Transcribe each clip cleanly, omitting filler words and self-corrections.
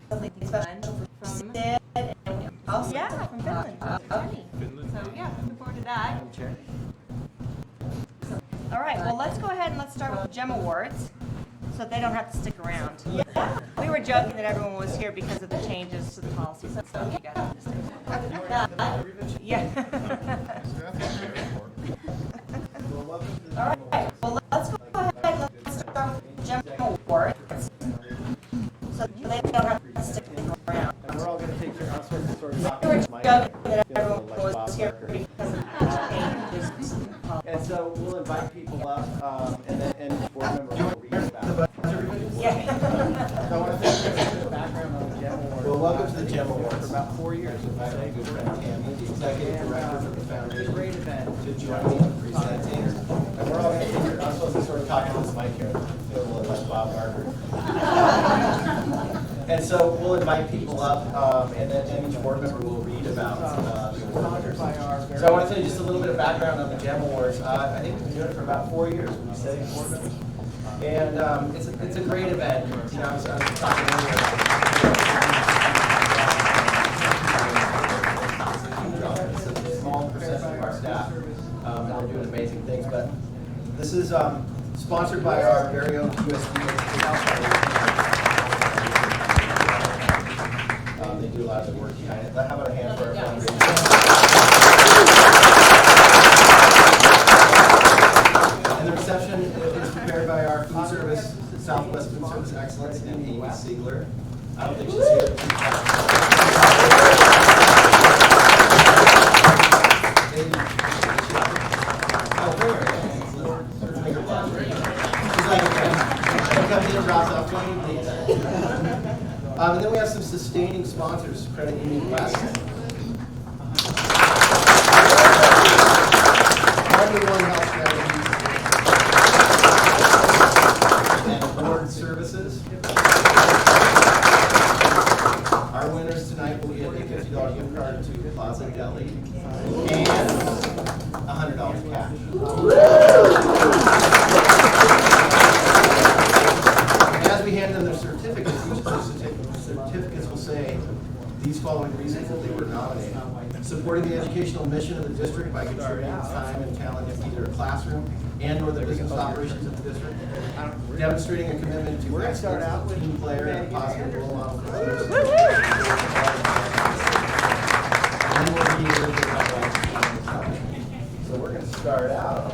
something special for Sid, and we also Yeah, from Finland. Finland. So yeah, looking forward to that. Chair. All right, well, let's go ahead and let's start with the GEM Awards, so they don't have to stick around. Yeah. We were joking that everyone was here because of the changes to the policies and stuff. You guys have to stick around. Yeah. All right, well, let's go ahead and let's start with the GEM Awards, so they don't have to stick around. And we're all going to take turns. I'm supposed to sort of talk We were into the mic. joking that everyone was here because of the changes. And so we'll invite people up, and then and board members will read about it. Yeah. So I want to thank you for the background on the GEM Awards. Well, welcome to the GEM Awards. For about 4 years. My good friend Tammy, the executive director for the It's a foundation, great event. to join me in presenting. And we're all going to take your, I'm supposed to sort of talk to this mic here, feel a little like Bob Barker. And so we'll invite people up, and then each board member will read about the award winners. So I want to tell you just a little bit of background on the GEM Awards. I think we've been doing it for about 4 years. We'll be setting board members. And it's a great event. You know, I was talking earlier about it's a small percentage of our staff, and they're doing amazing things. But this is sponsored by our very own USB. They do a lot of the work behind it. How about a hand for our fundraising? And the reception is prepared by our food service, Southwest Food Service Excellence, and Amy Siegler. I don't think she's here. Oh, there. Let's make her laugh. She's like a friend. She comes in, drops off 20 leaves. And then we have some sustaining sponsors, Credit Union West. One Health Strategies. And Board Services. Our winners tonight will get a $50 gift card to Plaza Deli and $100 cash. As we hand them their certificates, each of those certificates will say these following reasons that they were nominated. Supporting the educational mission of the district by contributing time and talent in either a classroom and or the business operations of the district. Demonstrating a commitment to excellence as a team player and a positive role model for others. And then we'll be a little bit about so we're going to start out.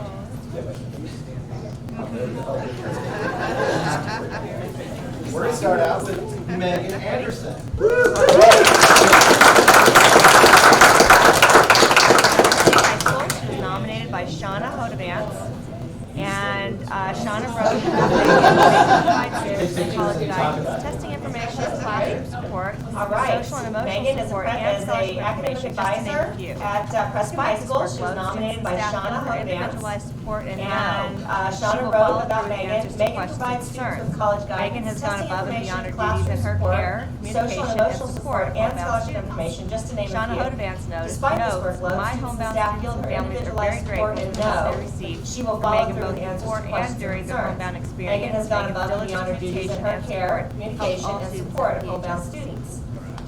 We're going to start out with Megan Anderson. She was nominated by Shauna Hodavance, and Shauna wrote college guidance, testing information, classroom support, social and emotional support, and social academic advisor at Prescott High School. She was nominated by Shauna Hodavance. Support and Shauna wrote about Megan. Megan provides students with college guidance, Megan has gone above and beyond her classroom duties in her support, care, social communication, and and emotional support and about scholarship students. information, just to name Shauna a few. Hodavance notes, Despite this workload, my students and homebound staff students feel and her families are very individualized support grateful and for what know they received. she will from follow Megan through both with answers before to and questions during and their concerns. homebound experience. Megan has gone Megan's above and beyond her diligent duties in her communication care, and communication, support and helps all support of students homebound engage. students.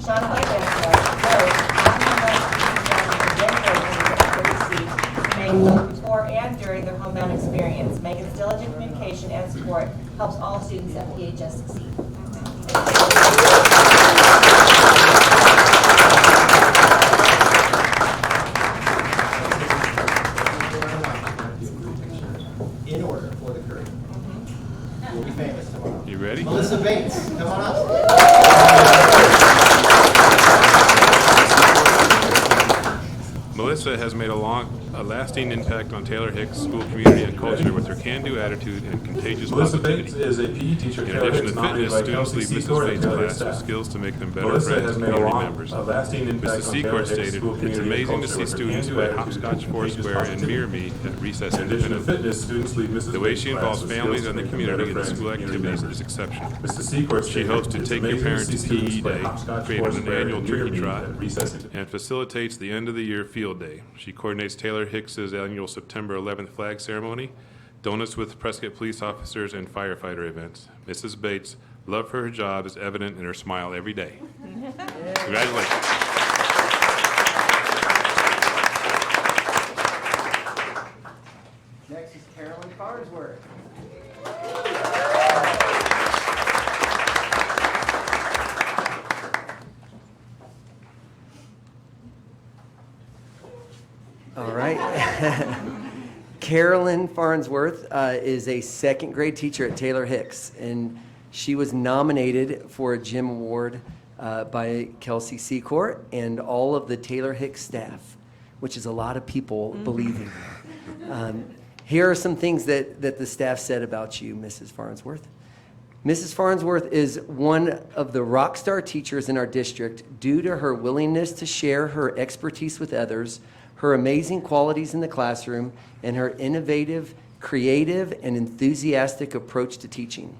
Shauna Hodavance Megan before and during their homebound experience. Megan's diligent communication and support helps all students at PHS succeed. In order for the curtain. We'll be famous tomorrow. You ready? Melissa Bates, come on up. Melissa has made a lasting impact on Taylor Hicks' school community and culture with her can-do attitude and contagious Melissa positivity. Bates is a PE teacher. In addition to fitness, students leave Mrs. Bates' class with skills to make them better Melissa friends has and made a community long, members. lasting impact Mrs. on Taylor Secor Hicks' stated, school "It's community and amazing to culture see with her students can-do play attitude hopscotch, and contagious foursquare, and positivity." mirror me at recess In and addition to independent. fitness, students leave Mrs. The way Bates' she class involves with families skills and the to make them community better in the friends school and community activities members. is exceptional. Mr. Secor She stated, hosts to "It's Take Your amazing to Parent see to students PE play Day, hopscotch, created an foursquare, annual and mirror turkey me trot, at recess and and facilitates the end of the year field day. She coordinates Taylor Hicks's annual September 11th flag ceremony, donuts with Prescott police officers, and firefighter events. Mrs. Bates Love for her job is evident in her smile every day. Congratulations. Next is Carolyn Farnsworth. All right. Carolyn Farnsworth is a second grade teacher at Taylor Hicks, and she was nominated for a GEM Award by Kelsey Secord and all of the Taylor Hicks staff, which is a lot of people believing her. Here are some things that the staff said about you, Mrs. Farnsworth. Mrs. Farnsworth is one of the rock star teachers in our district due to her willingness to share her expertise with others, her amazing qualities in the classroom, and her innovative, creative, and enthusiastic approach to teaching.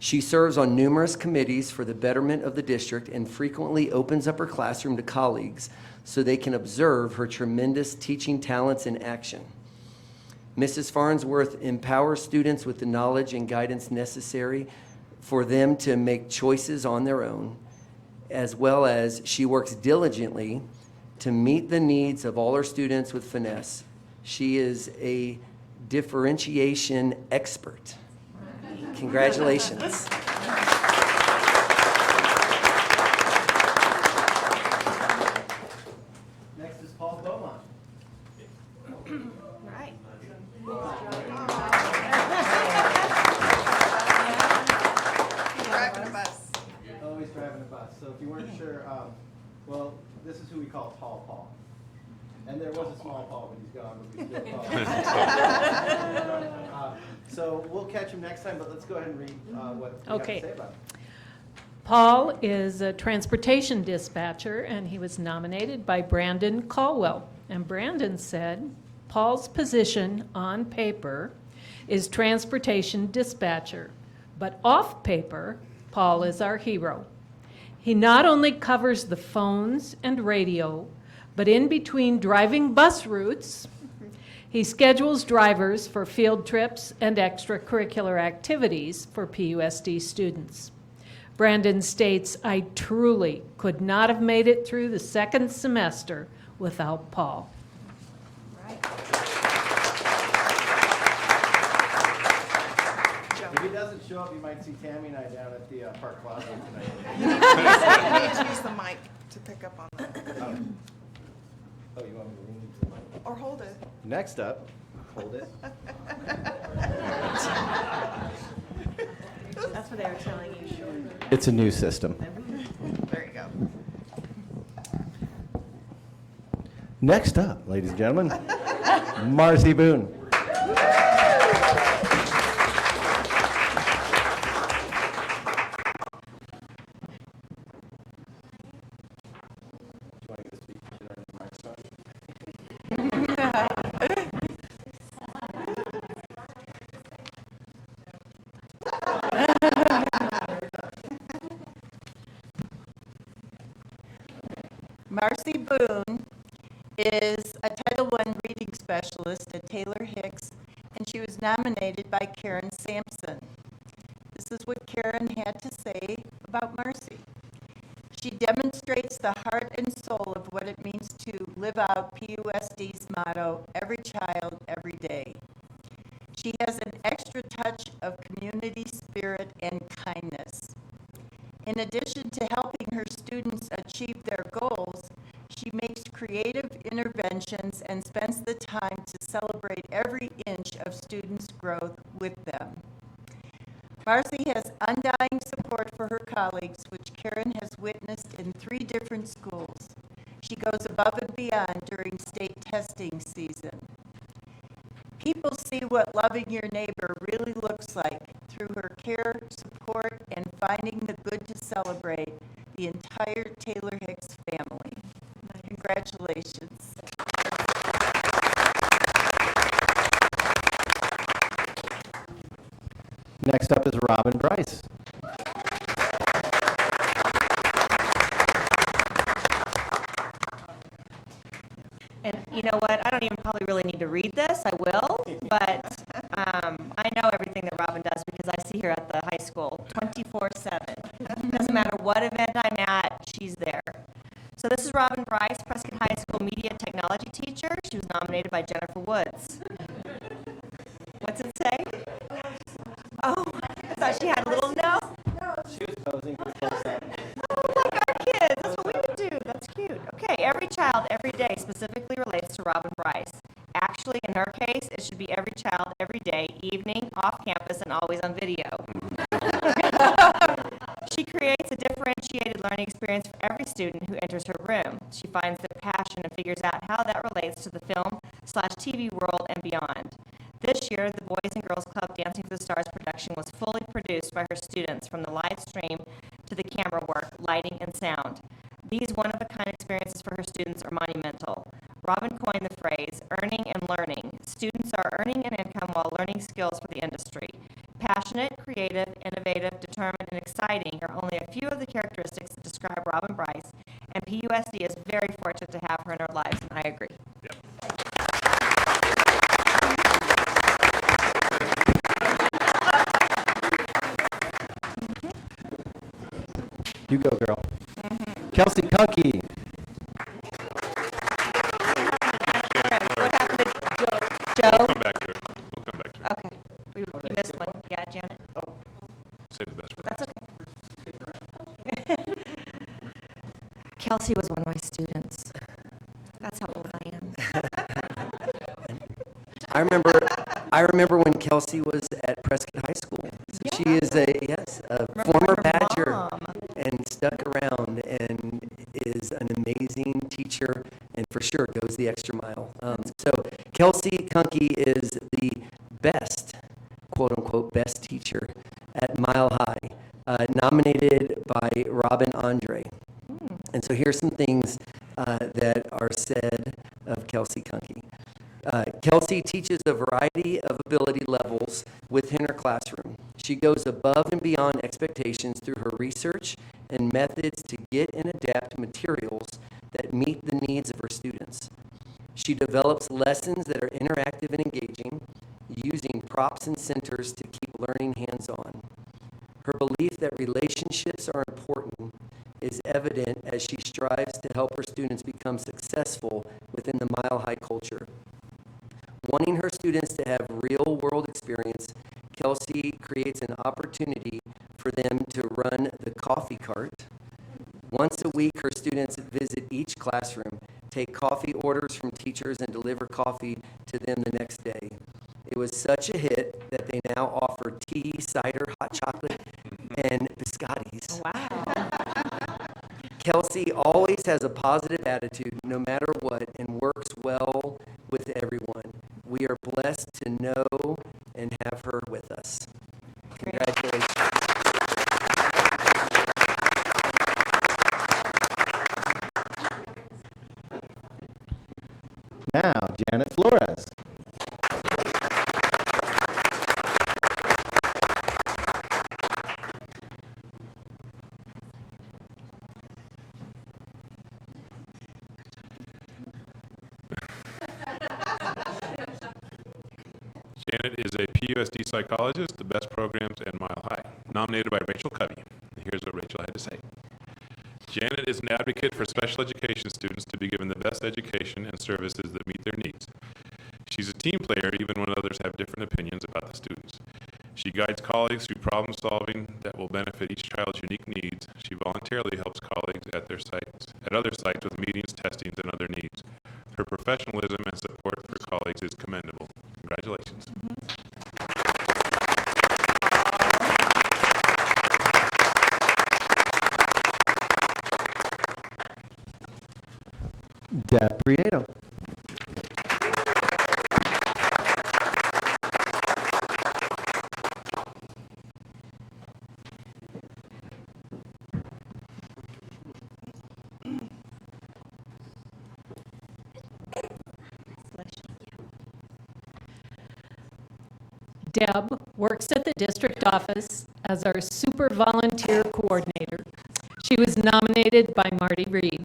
She serves on numerous committees for the betterment of the district and frequently opens up her classroom to colleagues so they can observe her tremendous teaching talents in action. Mrs. Farnsworth empowers students with the knowledge and guidance necessary for them to make choices on their own, as well as she works diligently to meet the needs of all her students with finesse. She is a differentiation expert. Congratulations. Next is Paul Beaumont. Right. Driving a bus. Always driving a bus. So if you weren't sure, well, this is who we call Tall Paul. And there was a small Paul, but he's gone, but we still call him. So we'll catch him next time, but let's go ahead and read what you have to Okay. say about him. Paul is a transportation dispatcher, and he was nominated by Brandon Caldwell. And Brandon said, Paul's position on paper is transportation dispatcher, but off paper, Paul is our hero. He not only covers the phones and radio, but in between driving bus routes, he schedules drivers for field trips and extracurricular activities for PUSD students. Brandon states, I truly could not have made it through the second semester without Paul. If he doesn't show up, you might see Tammy and I down at the Park Plaza tonight. You need to use the mic to pick up on that. Oh, you want me to lean into the mic? Or hold it. Next up, hold it. That's what they were telling you, sure. It's a new system. There you go. Next up, ladies and gentlemen, Marcy Boone. Marcy Boone is a Title I reading specialist at Taylor Hicks, and she was nominated by Karen Sampson. This is what Karen had to say about Marcy. She demonstrates the heart and soul of what it means to live out PUSD's motto, every child, every day. She has an extra touch of community spirit and kindness. In addition to helping her students achieve their goals, she makes creative interventions and spends the time to celebrate every inch of students' growth with them. Marcy has undying support for her colleagues, which Karen has witnessed in 3 different schools. She goes above and beyond during state testing season. People see what loving your neighbor really looks like through her care, support, and finding the good to celebrate the entire Taylor Hicks family. Congratulations. Next up is Robin Bryce. And you know what? I don't even probably really need to read this. I will, but I know everything that Robin does because I see her at the high school I'm at, she's there. So this is Robin Bryce, Prescott High School Media Technology teacher. She was nominated by Jennifer Woods. What's it say? Oh, I thought she had a little no. She was posing for close up. Oh, like our kids. That's what we would do. That's cute. Okay, every child, every day specifically relates to Robin Bryce. Actually, in her case, it should be every child, every day, evening, off campus, and always on video. She creates a differentiated learning experience for every student who enters her room. She finds their passion and figures out how that relates to the film/TV world and beyond. This year, the Boys and Girls Club Dancing for the Stars production was fully produced by her students, from the live stream to the camera work, lighting, and sound. These one-of-a-kind experiences for her students are monumental. Robin coined the phrase, earning and learning. Students are earning an income while learning skills for the industry. Passionate, creative, innovative, determined, and exciting are only a few of the characteristics that describe Robin Bryce, and PUSD is very fortunate to have her in our lives, and I agree. You go, girl. Kelsey Kunke. Joe? We'll come back to it. We'll come back to it. Okay. We missed one. Yeah, Janet? Save the best for That's okay. Kelsey was one of my students. That's how old I am. I remember when Kelsey was at Prescott High School. So she is a former Badger and stuck around and is an amazing teacher and for sure goes the extra mile. So Kelsey Kunke is the best, quote unquote, best teacher at Mile High, nominated by Robin Andre. And so here's some things that are said of Kelsey Kunke. Kelsey teaches a variety of ability levels within her classroom. She goes above and beyond expectations through her research and methods to get and adapt materials that meet the needs of her students. She develops lessons that are interactive and engaging, using props and centers to keep learning hands-on. Her belief that relationships are important is evident as she strives to help her students become successful within the Mile High culture. Wanting her students to have real-world experience, Kelsey creates an opportunity for them to run the coffee cart. Once a week, her students visit each classroom, take coffee orders from teachers, and deliver coffee to them the next day. It was such a hit that they now offer tea, cider, hot chocolate, and biscottis. Wow. Kelsey always has a positive attitude no matter what and works well with everyone. We are blessed to know and have her with us. Congratulations. Now, Janet Flores. Janet is a PUSD psychologist, the best programs at Mile High, nominated by Rachel Covey. Here's what Rachel had to say. Janet is an advocate for special education students to be given the best education and services that meet their needs. She's a team player even when others have different opinions about the students. She guides colleagues through problem solving that will benefit each child's unique needs. She voluntarily helps colleagues at other sites with meetings, testings, and other needs. Her professionalism and support for colleagues is commendable. Congratulations. Deb Prieto. Deb works at the district office as our super volunteer coordinator. She was nominated by Marty Reed.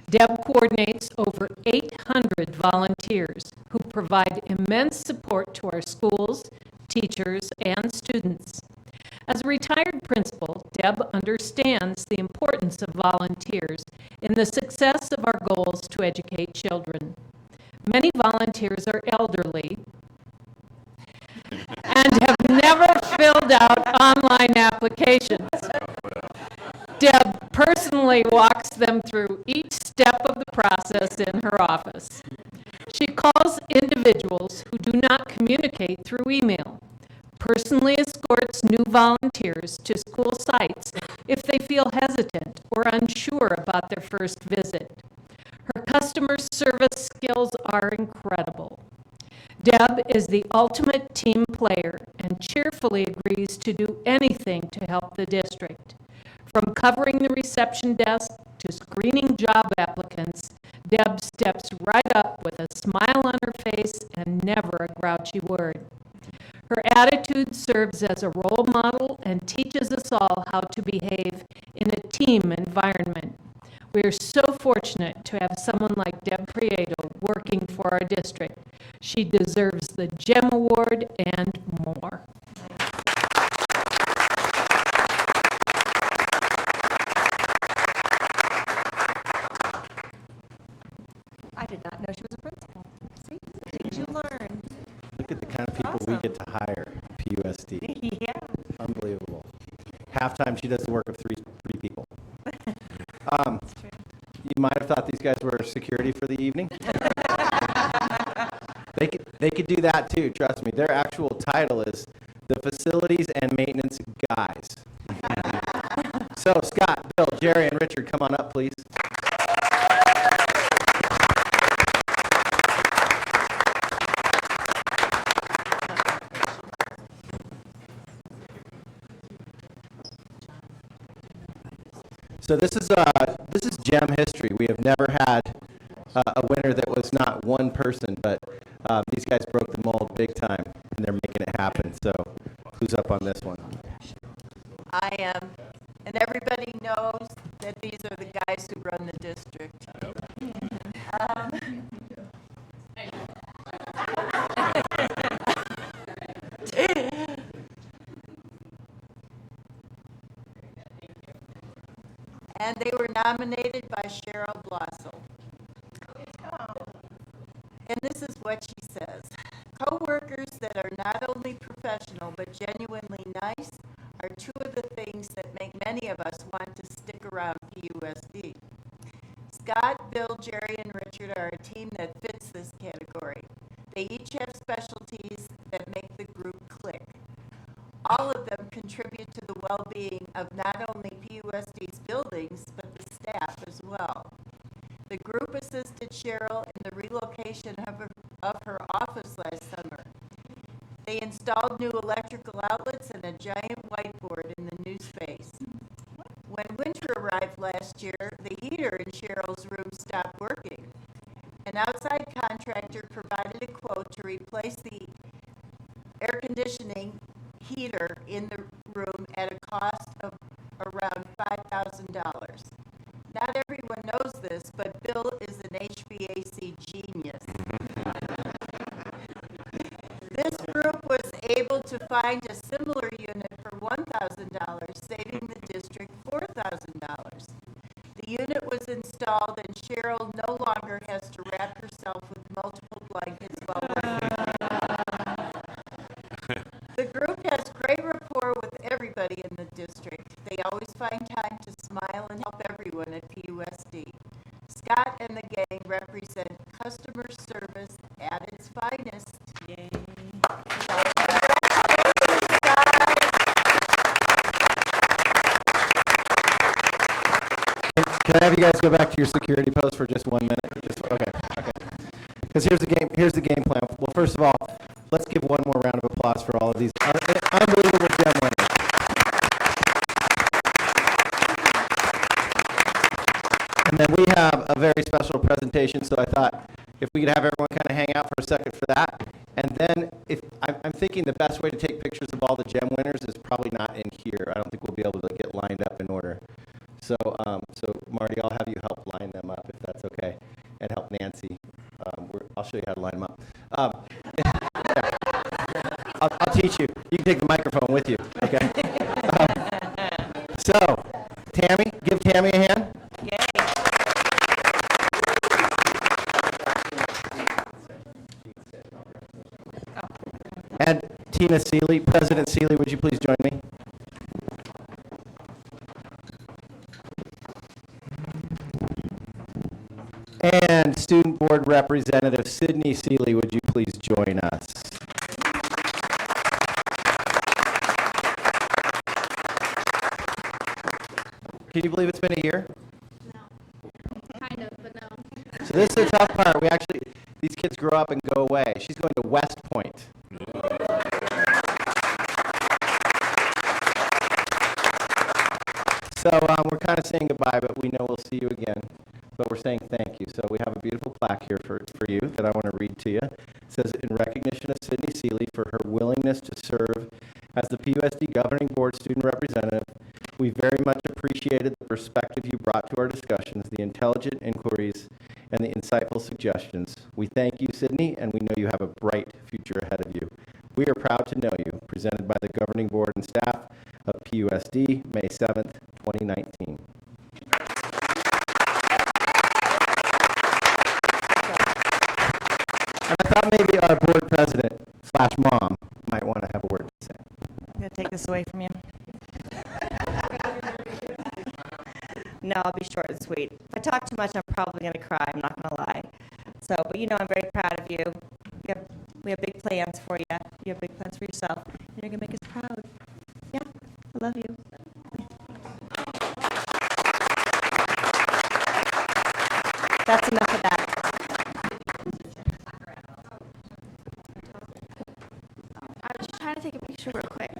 Deb coordinates over 800 volunteers who provide immense support to our schools, teachers, and students. As As a retired principal, Deb understands the importance of volunteers in the success of our goals to educate children. Many volunteers are elderly and have never filled out online applications. Deb personally walks them through each step of the process in her office. She calls individuals who do not communicate through email, personally escorts new volunteers to school sites if they feel hesitant or unsure about their first visit. Her customer service skills are incredible. Deb is the ultimate team player and cheerfully agrees to do anything to help the district. From covering the reception desk to screening job applicants, Deb steps right up with a smile on her face and never a grouchy word. Her attitude serves as a role model and teaches us all how to behave in a team environment. We are so fortunate to have someone like Deb Prieto working for our district. She deserves the GEM Award and more. I did not know she was a principal. See, the things you learn. Look at the kind of people we get to hire, PUSD. Yeah. Unbelievable. Halftime, she does the work of three people. You might have thought these guys were security for the evening. They could do that too, trust me. Their actual title is the Facilities and Maintenance Guys. So Scott, Bill, Jerry, and Richard, come on up, please. So this is GEM history. We have never had a winner that was not one person, but these guys broke the mold big time, and they're making it happen. So who's up on this one? I am. And everybody knows that these are the guys who run the district. And they were nominated by Cheryl Blossel. And this is what she says. Co-workers that are not only professional but genuinely nice are two of the things that make many of us want to stick around PUSD. Scott, Bill, Jerry, and Richard are a team that fits this category. They each have specialties that make the group click. All of them contribute to the well-being of not only PUSD's buildings, but the staff as well. The group assisted Cheryl in the relocation of her office last summer. They installed new electrical outlets and a giant whiteboard in the new space. When winter arrived last year, the heater in Cheryl's room stopped working. An outside contractor provided a quote to replace the air conditioning heater in the room at a cost of around $5,000. Not everyone knows this, but Bill is an HVAC genius. This group was able to find a similar unit for $1,000, saving the district $4,000. The unit was installed and Cheryl no longer has to wrap herself with multiple blankets while working. The group has great rapport with everybody in the district. They always find time to smile and help everyone at PUSD. Scott and the gang represent customer service at its finest. Yay. Can I have you guys go back to your security post for just 1 minute? Okay. Because here's the game plan. Well, first of all, let's give one more round of applause for all of these unbelievable GEM winners. And then we have a very special presentation, so I thought if we could have everyone kind of hang out for a second for that. And then I'm thinking the best way to take pictures of all the GEM winners is probably not in here. I don't think we'll be able to get lined up in order. So Marty, I'll have you help line them up if that's okay, and help Nancy. I'll show you how to line them up. I'll teach you. You can take the microphone with you. Okay. Tammy, give Tammy a hand. Yay. And Tina Seeley, President Seeley, would you please join me? And Student Board Representative Sydney Seeley, would you please join us? Can you believe it's been a year? Kind of, but no. So this is the tough part. These kids grow up and go away. She's going to West Point. So we're kind of saying goodbye, but we know we'll see you again. But we're saying thank you. So we have a beautiful plaque here for you that I want to read to you. It says, in recognition of Sydney Seeley for her willingness to serve as the PUSD Governing Board Student Representative, we very much appreciated the perspective you brought to our discussions, the intelligent inquiries, and the insightful suggestions. We thank you, Sydney, and we know you have a bright future ahead of you. We are proud to know you. Presented by the Governing Board and staff of PUSD, May 7th, 2019. And I thought maybe our board president / mom might want to have a word to say. I'm going to take this away from you. No, I'll be short and sweet. If I talk too much, I'm probably going to cry. I'm not going to lie. So, but you know I'm very proud of you. We have big plans for you. You have big plans for yourself. And you're going to make us proud. Yeah, I love you. That's enough of that. I was just trying to take a picture real quick.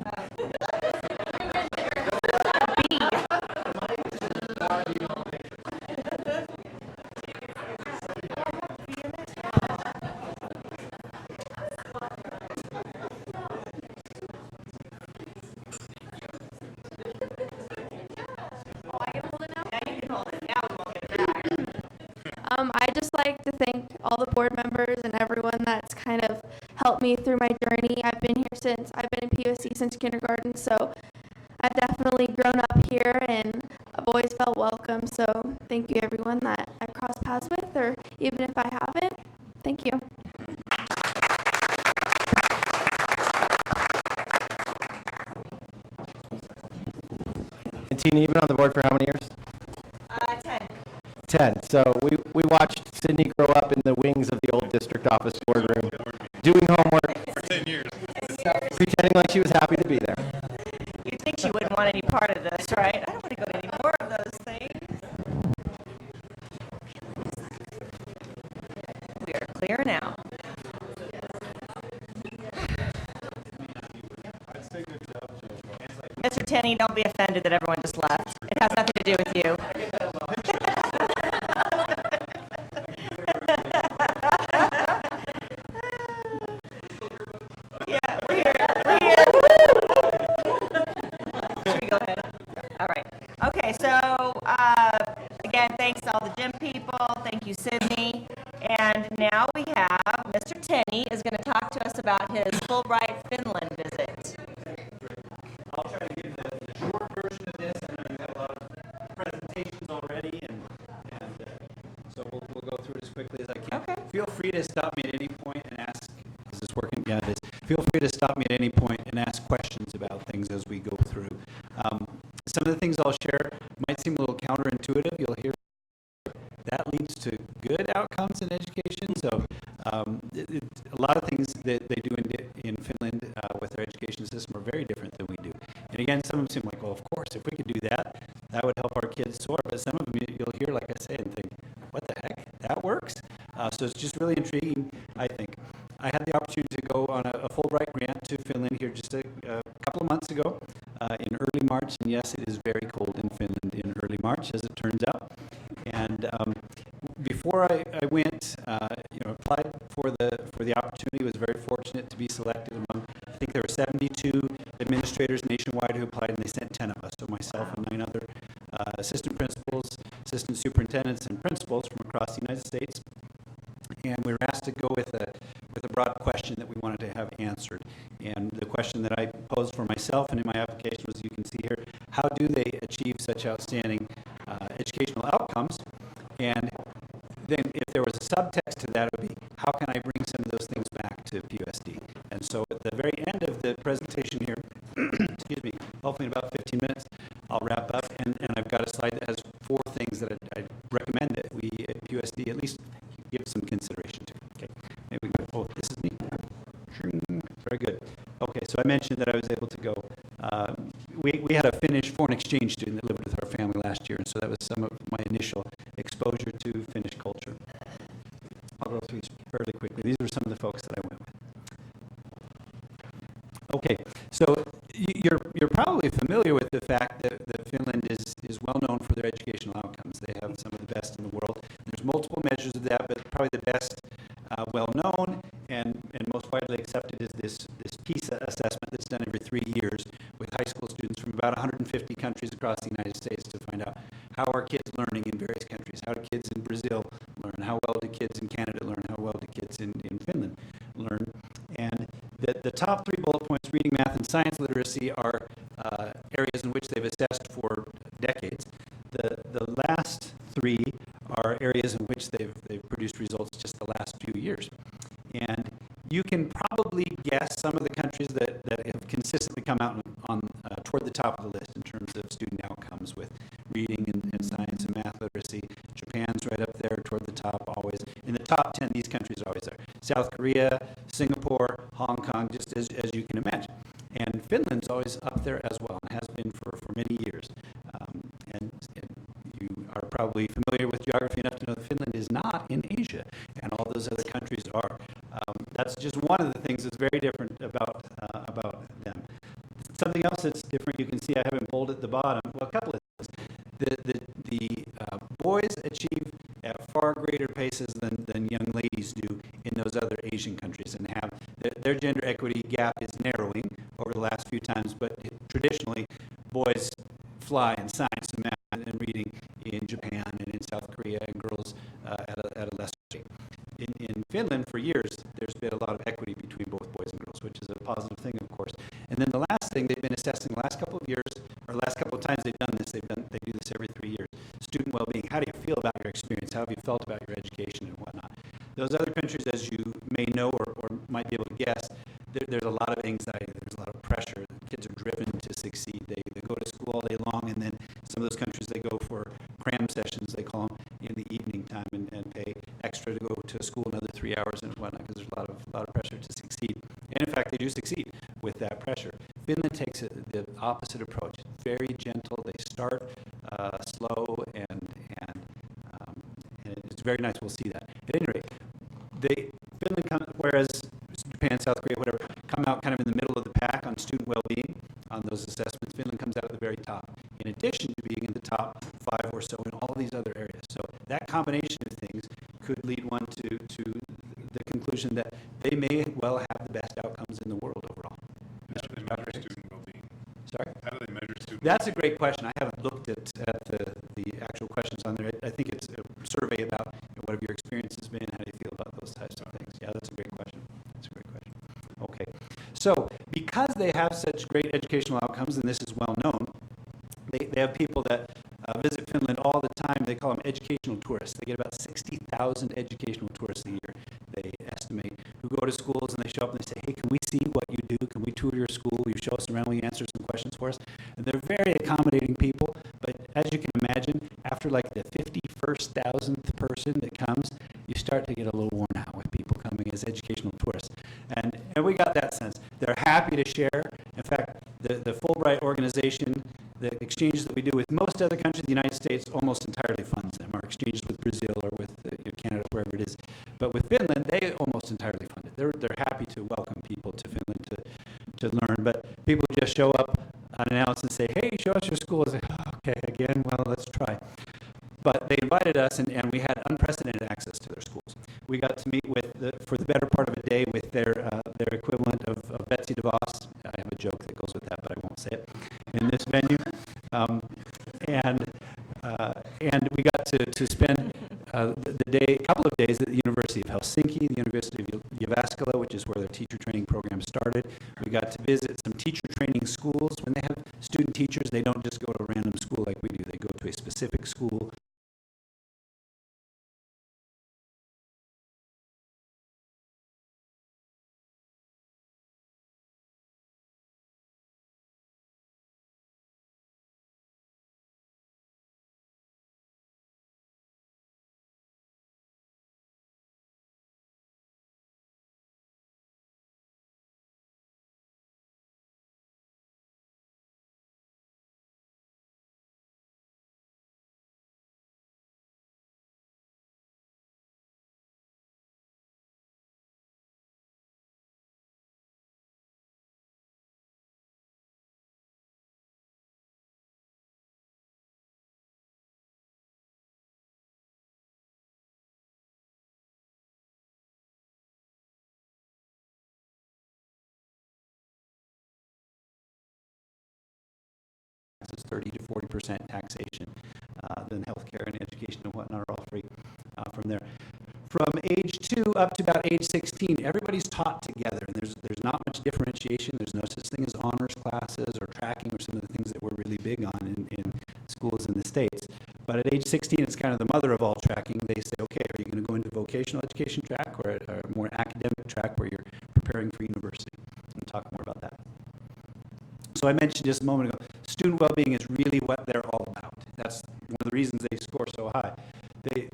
Oh, I can hold it now? Yeah, you can hold it. Now we won't get it back. I'd just like to thank all the board members and everyone that's kind of helped me through my journey. I've been in PUSC since kindergarten, so I've definitely grown up here and I've always felt welcome. So thank you everyone that I've crossed paths with, or even if I haven't, thank you. And Tina, you've been on the board for how many years? 10. 10. So we watched Sydney grow up in the wings of the old district office boardroom, doing homework, For 10 years. pretending like she was happy to be there. You'd think she wouldn't want any part of this, right? I don't want to go to any more of those things. We are clear now. Mr. Tenney, don't be offended that everyone just left. It has nothing to do with you. Yeah, we're here. We're here. Should we go ahead? All right. Okay, so again, thanks to all the gym people. Thank you, Sydney. And now we have Mr. Tenney is going to talk to us about his Fulbright Finland visit. I'll try to give the short version of this. I know you have a lot of presentations already, and so we'll go through it as quickly as I can. Okay. Feel free to stop me at any point and ask. Is this working? Yeah, it is. Feel free to stop me at any point and ask questions about things as we go through. Some of the things I'll share might seem a little counterintuitive. You'll hear that leads to good outcomes in education. So a lot of things that they do in Finland with their education system are very different than we do. And again, some of them seem like, well, of course, if we could do that, that would help our kids soar. But some of them you'll hear, like I say, and think, what the heck? That works? So it's just really intriguing, I think. I had the opportunity to go on a Fulbright grant to Finland here just a couple of months ago in early March. And yes, it is very cold in Finland in early March, as it turns out. And before I went, applied for the opportunity, was very fortunate to be selected among, I think there were 72 administrators nationwide who applied, and they sent 10 of us, so myself and 9 other assistant principals, assistant superintendents, and principals from across the United States. And we were asked to go with a broad question that we wanted to have answered. And the question that I posed for myself and in my application was, you can see here, how do they achieve such outstanding educational outcomes. And then if there was a subtext to that, it would be, how can I bring some of those things back to PUSD? And so at the very end of the presentation here, excuse me, hopefully in about 15 minutes, I'll wrap up, and I've got a slide that has 4 things that I recommend that we at PUSD at least give some consideration to. Okay, maybe we go, oh, this is me. Very good. Okay, so I mentioned that I was able to go. We had a Finnish foreign exchange student that lived with our family last year, and so that was some of my initial exposure to Finnish culture. I'll go through these fairly quickly. These are some of the folks that I went with. Okay, so you're probably familiar with the fact that Finland is well known for their educational outcomes. They have some of the best in the world. There's multiple measures of that, but probably the best well known and most widely accepted is this PISA assessment that's done every 3 years with high school students from about 150 countries across the United States to find out how are kids learning in various countries. How do kids in Brazil learn? How well do kids in Canada learn? How well do kids in Finland learn? And the top 3 bullet points, reading, math, and science literacy, are areas in which they've assessed for decades. The last 3 are areas in which they've produced results just the last few years. And you can probably guess some of the countries that have consistently come out on toward the top of the list in terms of student outcomes with reading and science and math literacy. Japan's right up there toward the top always. In the top 10, these countries are always there. South Korea, Singapore, Hong Kong, just as you can imagine. And Finland's always up there as well, and has been for many years. And you are probably familiar with geography enough to know that Finland is not in Asia, and all those other countries are. That's just one of the things that's very different about them. Something else that's different, you can see I haven't bolded at the bottom. Well, a couple of things. The boys achieve at far greater paces than young ladies do in those other Asian countries, and have their gender equity gap is narrowing over the last few times, but traditionally boys fly in science and math and reading in Japan and in South Korea, and girls at a lesser rate. In Finland, for years, there's been a lot of equity between both boys and girls, which is a positive thing, of course. And then the last thing they've been assessing the last couple of years, or last couple of times they've done this, they do this every 3 years. Student well-being. How do you feel about your experience? How have you felt about your education and whatnot? Those other countries, as you may know or might be able to guess, there's a lot of anxiety. There's a lot of pressure. Kids are driven to succeed. They go to school all day long, and then some of those countries they go for cram sessions, they call them, in the evening time, and pay extra to go to school another 3 hours and whatnot, because there's a lot of pressure to succeed. And in fact, they do succeed with that pressure. Finland takes the opposite approach. Very gentle. They start slow, and it's very nice. We'll see that. At any rate, whereas Japan, South Korea, whatever, come out kind of in the middle of the pack on student well-being on those assessments. Finland comes out at the very top, in addition to being in the top 5 or so in all these other areas. So that combination of things could lead one to the conclusion that they may well have the best outcomes in the world overall. How do they measure student well-being? Sorry? How do they measure student That's a great question. I haven't looked at the actual questions on there. I think it's a survey about what have your experiences been, how do you feel about those types of things. Yeah, that's a great question. Okay. So because they have such great educational outcomes, and this is well known, they have people that visit Finland all the time. They call them educational tourists. They get about 60,000 educational tourists a year, they estimate, who go to schools and they show up and they say, hey, can we see what you do? Can we tour your school? Will you show us around? Will you answer some questions for us? And they're very accommodating people, but as you can imagine, after like the 51,000th person that comes, you start to get a little worn out with people coming as educational tourists. And we got that sense. They're happy to share. In fact, the Fulbright organization, the exchanges that we do with most other countries, the United States almost entirely funds them. Our exchanges with Brazil or with Canada, wherever it is. But with Finland, they almost entirely fund it. They're happy to welcome people to Finland to learn. But people just show up unannounced and say, hey, show us your school. I say, oh, okay, again, well, let's try. But they invited us, and we had unprecedented access to their schools. We got to meet for the better part of a day with their equivalent of Betsy DeVos. I have a joke that goes with that, but I won't say it, in this venue. And we got to spend a couple of days at the University of Helsinki, the University of Jyväskylä, which is where their teacher training program started. We got to visit some teacher training schools. When they have student teachers, they don't just go to a random school like we do. They go to a specific school. It's 30 to 40% taxation. Then healthcare and education and whatnot are all free from there. From age 2 up to about age 16, everybody's taught together, and there's not much differentiation. There's no such thing as honors classes or tracking or some of the things that we're really big on in schools in the States. But at age 16, it's kind of the mother of all tracking. They say, okay, are you going to go into vocational education track or a more academic track where you're preparing for university? We'll talk more about that. So I mentioned just a moment ago, student well-being is really what they're all about. That's one of the reasons they score so high. They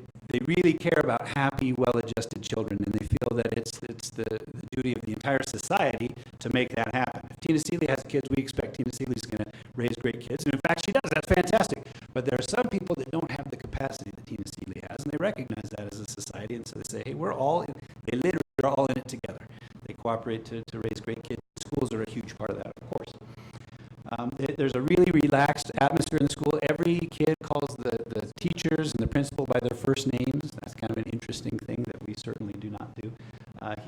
really care about happy, well-adjusted children, and they feel that it's the duty of the entire society to make that happen. If Tina Seeley has kids, we expect Tina Seeley's going to raise great kids, and in fact she does. That's fantastic. But there are some people that don't have the capacity that Tina Seeley has, and they recognize that as a society, and so they say, hey, we're all in, they literally are all in it together. They cooperate to raise great kids. Schools are a huge part of that, of course. There's a really relaxed atmosphere in the school. Every kid calls the teachers and the principal by their first names. That's kind of an interesting thing that we certainly do not do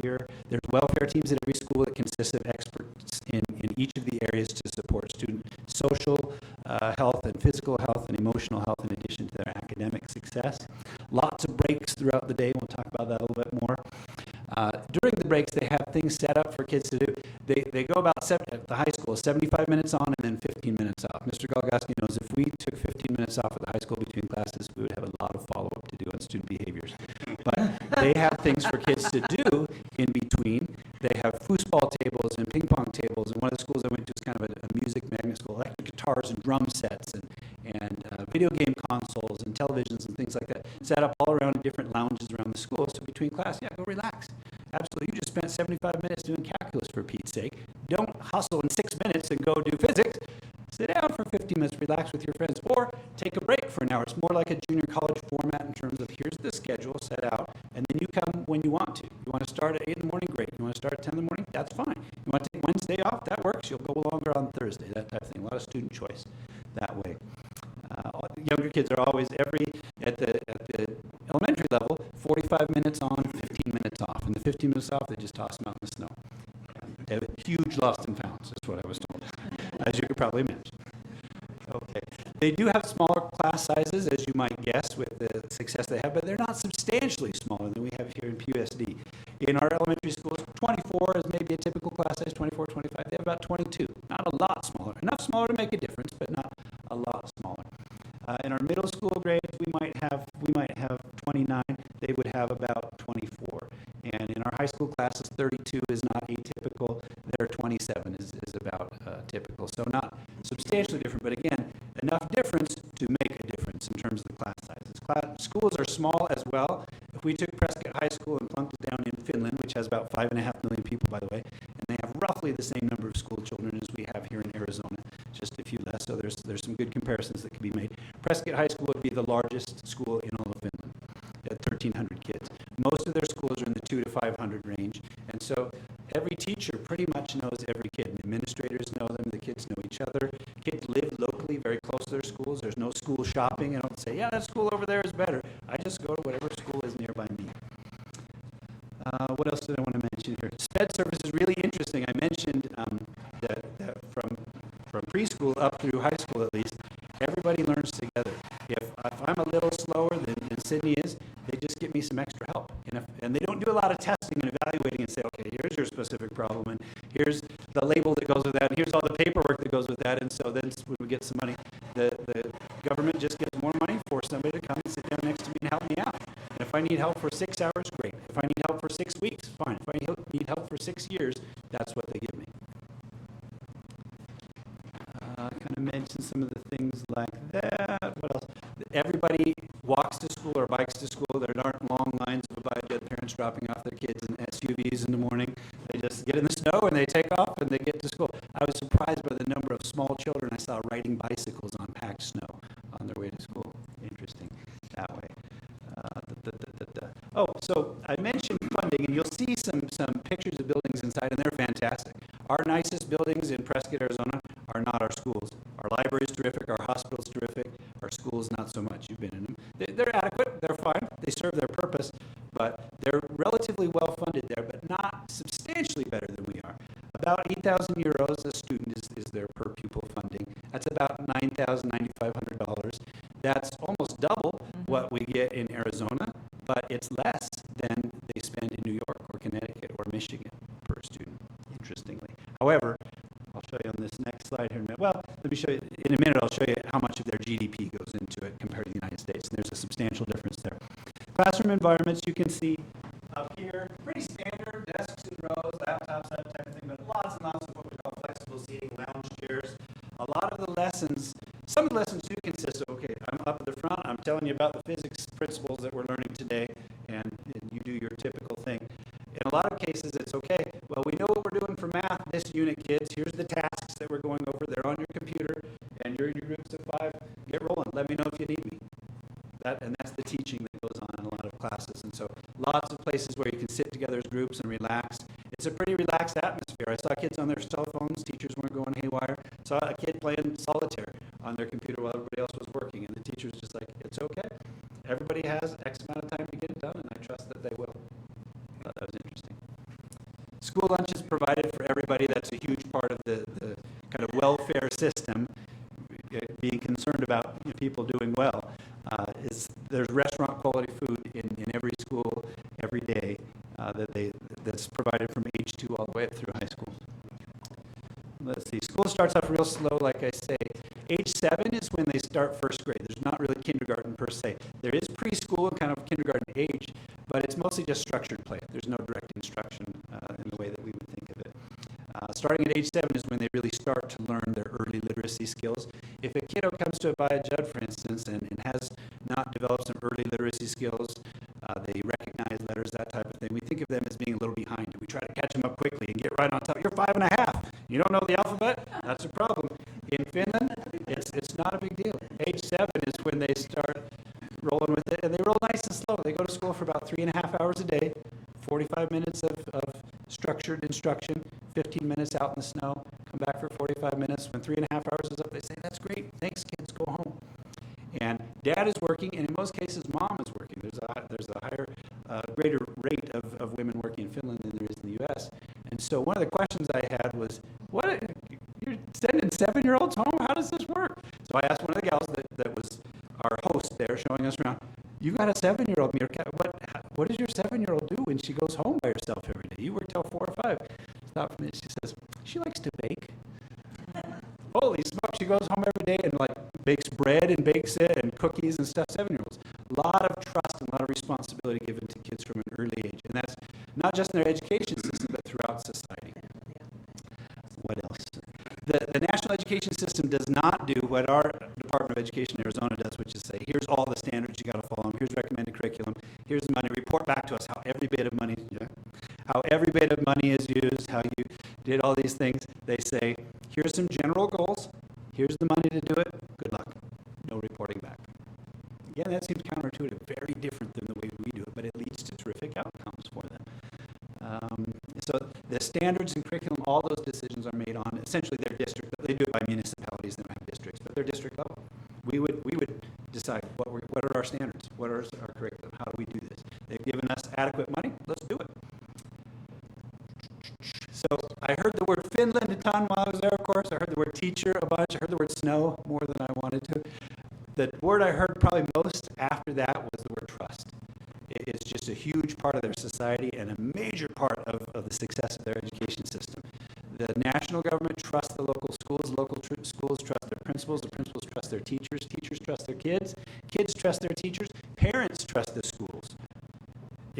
here. There's welfare teams at every school that consists of experts in each of the areas to support student social health and physical health and emotional health in addition to their academic success. Lots of breaks throughout the day. We'll talk about that a little bit more. During the breaks, they have things set up for kids to do. They go about, at the high school, 75 minutes on and then 15 minutes off. Mr. Golgoski knows if we took 15 minutes off at the high school between classes, we would have a lot of follow-up to do on student behaviors. But they have things for kids to do in between. They have foosball tables and ping pong tables, and one of the schools I went to is kind of a music magnet school, electric guitars and drum sets and video game consoles and televisions and things like that, set up all around in different lounges around the school. So between class, yeah, go relax. Absolutely. You just spent 75 minutes doing calculus, for Pete's sake. Don't hustle in 6 minutes and go do physics. Sit down for 15 minutes, relax with your friends, or take a break for an hour. It's more like a junior college format in terms of here's the schedule set out, and then you come when you want to. You want to start at 8 in the morning, great. You want to start at 10 in the morning, that's fine. You want to take Wednesday off, that works. You'll go longer on Thursday, that type of thing. A lot of student choice that way. Younger kids are always at the elementary level, 45 minutes on, 15 minutes off. And the 15 minutes off, they just toss them out in the snow. They have huge lost and founds, that's what I was told, as you could probably imagine. Okay. They do have smaller class sizes, as you might guess, with the success they have, but they're not substantially smaller than we have here in PUSD. In our elementary schools, 24 is maybe a typical class size, 24, 25. They have about 22. Not a lot smaller. Enough smaller to make a difference, but not a lot smaller. In our middle school grades, we might have 29. They would have about 24. And in our high school classes, 32 is not atypical. Their 27 is about typical. So not substantially different, but again, enough difference to make a difference in terms of the class sizes. Schools are small as well. If we took Prescott High School and plunked it down in Finland, which has about 5.5 million people, by the way, and they have roughly the same number of school children as we have here in Arizona, just a few less. So there's some good comparisons that can be made. Prescott High School would be the largest school in all of Finland at 1,300 kids. Most of their schools are in the 200 to 500 range, and so every teacher pretty much knows every kid. The administrators know them, the kids know each other. Kids live locally, very close to their schools. There's no school shopping. I don't say, yeah, that school over there is better. I just go to whatever school is nearby me. What else did I want to mention here? SPED service is really interesting. I mentioned that from preschool up through high school at least, everybody learns together. If I'm a little slower than Sydney is, they just give me some extra help. And they don't do a lot of testing and evaluating and say, okay, here's your specific problem, and here's the label that goes with that, and here's all the paperwork that goes with that, and so then when we get some money, the government just gets somebody to come and sit down next to me and help me out. And if I need help for 6 hours, great. If I need help for 6 weeks, fine. If I need help for 6 years, that's what they give me. Kind of mentioned some of the things like that. What else? Everybody walks to school or bikes to school. There aren't long lines of Abijah parents dropping off their kids in SUVs in the morning. They just get in the snow and they take off and they get to school. I was surprised by the number of small children I saw riding bicycles on packed snow on their way to school. Interesting that way. Oh, so I mentioned funding, and you'll see some pictures of buildings inside, and they're fantastic. Our nicest buildings in Prescott, Arizona, are not our schools. Our library is terrific, our hospital is terrific, our schools not so much. You've been in them. They're adequate, they're fine, they serve their purpose, but they're relatively well funded there, but not substantially better than we are. About 8,000 euros a student is their per pupil funding. That's about $9,500. That's almost double what we get in Arizona, but it's less than they spend in New York or Connecticut or Michigan per student, interestingly. However, I'll show you on this next slide here in a minute. Well, let me show you, in a minute I'll show you how much of their GDP goes into it compared to the United States, and there's a substantial difference there. Classroom environments, you can see up here, pretty standard, desks and rows, laptops, that type of thing, but lots and lots of what we call flexible seating, lounge chairs. A lot of the lessons, some of the lessons do consist of, okay, I'm up at the front, I'm telling you about the physics principles that we're learning today, and you do your typical thing. In a lot of cases, it's okay, well, we know what we're doing for math this unit, kids. Here's the tasks that we're going over. They're on your computer, and you're in your groups of 5. Get rolling. Let me know if you need me. And that's the teaching that goes on in a lot of classes. And so lots of places where you can sit together as groups and relax. It's a pretty relaxed atmosphere. I saw kids on their cell phones. Teachers weren't going haywire. Saw a kid playing solitaire on their computer while everybody else was working. And the teacher was just like, it's okay. Everybody has X amount of time to get it done, and I trust that they will. I thought that was interesting. School lunch is provided for everybody. That's a huge part of the kind of welfare system. Being concerned about people doing well. There's restaurant quality food in every school every day that's provided from age 2 all the way up through high school. Let's see. School starts off real slow, like I say. Age 7 is when they start first grade. There's not really kindergarten per se. There is preschool, kind of kindergarten age, but it's mostly just structured play. There's no direct instruction in the way that we would think of it. Starting at age 7 is when they really start to learn their early literacy skills. If a kiddo comes to Abaya Judd, for instance, and has not developed some early literacy skills, they recognize letters, that type of thing, we think of them as being a little behind. We try to catch them up quickly and get right on top. You're 5.5. You don't know the alphabet? That's a problem. In Finland, it's not a big deal. Age 7 is when they start rolling with it, and they roll nice and slow. They go to school for about 3.5 hours a day, 45 minutes of structured instruction, 15 minutes out in the snow, come back for 45 minutes. When 3.5 hours is up, they say, that's great, thanks kids, go home. And dad is working, and in most cases, mom is working. There's a higher, greater rate of women working in Finland than there is in the U.S. And so one of the questions I had was, what, you're sending 7-year-olds home? How does this work? So I asked one of the gals that was our host there, showing us around, you got a 7-year-old, Meerkat. What does your 7-year-old do when she goes home by herself every day? You work till 4 or 5. Stop for a minute. She says, she likes to bake. Holy smokes, she goes home every day and bakes bread and bakes it and cookies and stuff. 7-year-olds. A lot of trust and a lot of responsibility given to kids from an early age. And that's not just in their education system, but throughout society. What else? The national education system does not do what our Department of Education in Arizona does, which is say, here's all the standards you got to follow them. Here's recommended curriculum. Here's the money. Report back to us how every bit of money is used, how you did all these things. They say, here's some general goals. Here's the money to do it. Good luck. No reporting back. Again, that seems counterintuitive, very different than the way we do it, but it leads to terrific outcomes for them. So the standards and curriculum, all those decisions are made on essentially their district, but they do it by municipalities. They don't have districts, but they're district level. We would decide what are our standards, what are our curriculum, how do we do this. They've given us adequate money, let's do it. So I heard the word Finland a ton while I was there, of course. I heard the word teacher a bunch. I heard the word snow more than I wanted to. The word I heard probably most after that was the word trust. It's just a huge part of their society and a major part of the success of their education system. The national government trusts the local schools trust their principals trust their teachers trust their kids trust their teachers, parents trust the schools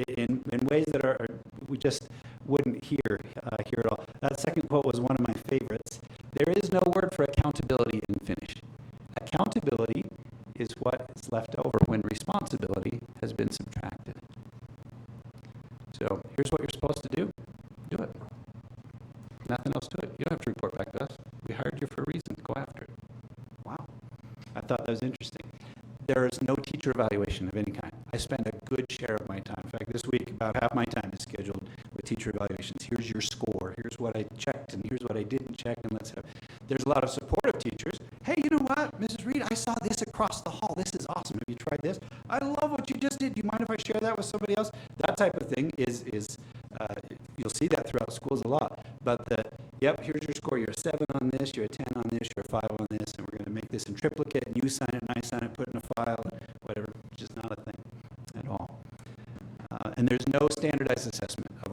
in ways that are we just wouldn't hear at all. That second quote was one of my favorites. There is no word for accountability in Finnish. Accountability is what is left over when responsibility has been subtracted. So here's what you're supposed to do. Do it. Nothing else to it. You don't have to report back to us. We hired you for a reason. Go after it. Wow. I thought that was interesting. There is no teacher evaluation of any kind. I spend a good share of my time. In fact, this week, about half my time is scheduled with teacher evaluations. Here's your score. Here's what I checked, and here's what I didn't check, and let's have. There's a lot of supportive teachers. Hey, you know what, Mrs. Reed, I saw this across the hall. This is awesome. Have you tried this? I love what you just did. Do you mind if I share that with somebody else? That type of thing is you'll see that throughout schools a lot. But yep, here's your score. You're a 7 on this, you're a 10 on this, you're a 5 on this, and we're going to make this in triplicate, and you sign it, and I sign it, put it in a file, whatever. It's just not a thing at all. And there's no standardized assessment at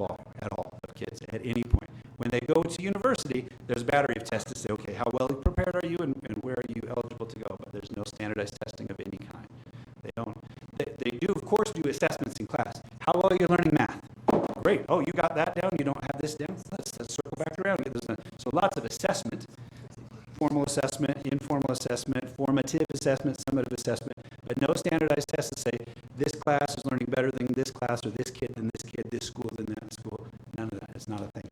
all of kids at any point. When they go to university, there's a battery of tests to say, okay, how well prepared are you and where are you eligible to go? But there's no standardized testing of any kind. They don't. They do, of course, do assessments in class. How well are you learning math? Great. Oh, you got that down? You don't have this down? Let's circle back around. So lots of assessment, formal assessment, informal assessment, formative assessment, summative assessment, but no standardized tests to say this class is learning better than this class or this kid than this kid, this school than that school. None of that. It's not a thing.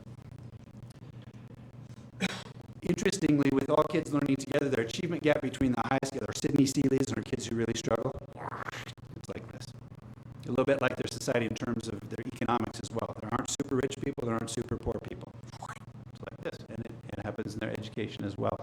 Interestingly, with all kids learning together, their achievement gap between the highest, our Sydney Seeleys and our kids who really struggle, it's like this. A little bit like their society in terms of their economics as well. There aren't super rich people, there aren't super poor people. It's like this, and it happens in their education as well.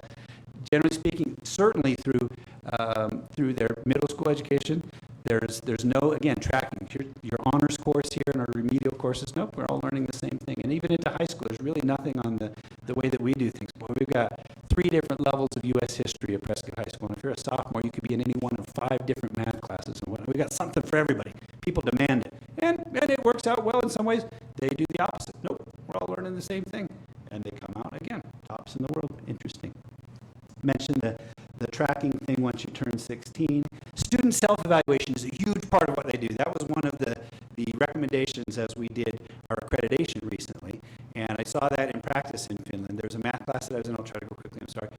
Generally speaking, certainly through their middle school education, there's no, again, tracking. Your honors course here and our remedial courses, nope, we're all learning the same thing. And even into high school, there's really nothing on the way that we do things. Boy, we've got 3 different levels of U.S. history at Prescott High School. And if you're a sophomore, you could be in any one of 5 different math classes. And we've got something for everybody. People demand it. And it works out well in some ways. They do the opposite. Nope, we're all learning the same thing. And they come out, again, tops in the world. Interesting. Mentioned the tracking thing once you turn 16. Student self-evaluation is a huge part of what they do. That was one of the recommendations as we did our accreditation recently, and I saw that in practice in Finland. There was a math class that I was in, I'll try to go quickly, I'm sorry.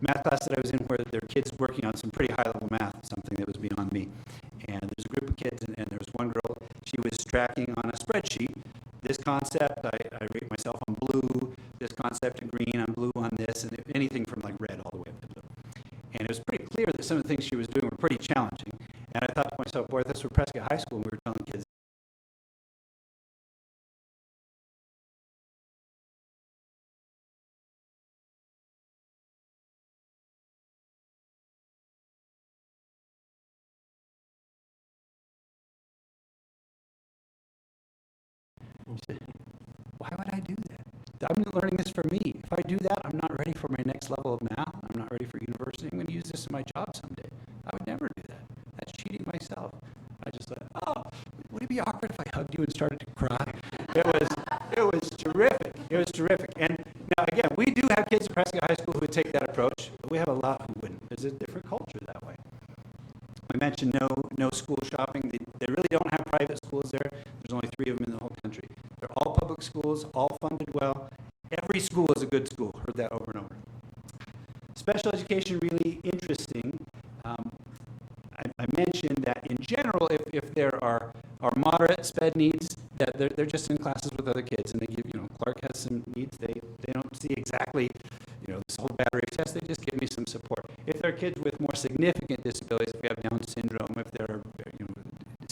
Math class that I was in where there were kids working on some pretty high-level math, something that was beyond me. And there's a group of kids, and there was one girl, she was tracking on a spreadsheet this concept, I rate myself on blue, this concept in green, I'm blue on this, and anything from like red all the way up to blue. And it was pretty clear that some of the things she was doing were pretty challenging. And I thought to myself, boy, if this were Prescott High School and we were telling kids why would I do that? I'm learning this for me. If I do that, I'm not ready for my next level of math. I'm not ready for university. I'm going to use this in my job someday. I would never do that. That's cheating myself. I just thought, oh, would it be awkward if I hugged you and started to cry? It was terrific. It was terrific. And now, again, we do have kids at Prescott High School who would take that approach, but we have a lot who wouldn't. There's a different culture that way. I mentioned no school shopping. They really don't have private schools there. There's only 3 of them in the whole country. They're all public schools, all funded well. Every school is a good school. Heard that over and over. Special education, really interesting. I mentioned that in general, if there are moderate SPED needs, that they're just in classes with other kids, and they give, Clark has some needs. They don't see exactly, this whole battery of tests. They just give me some support. If there are kids with more significant disabilities, if we have Down syndrome, if there are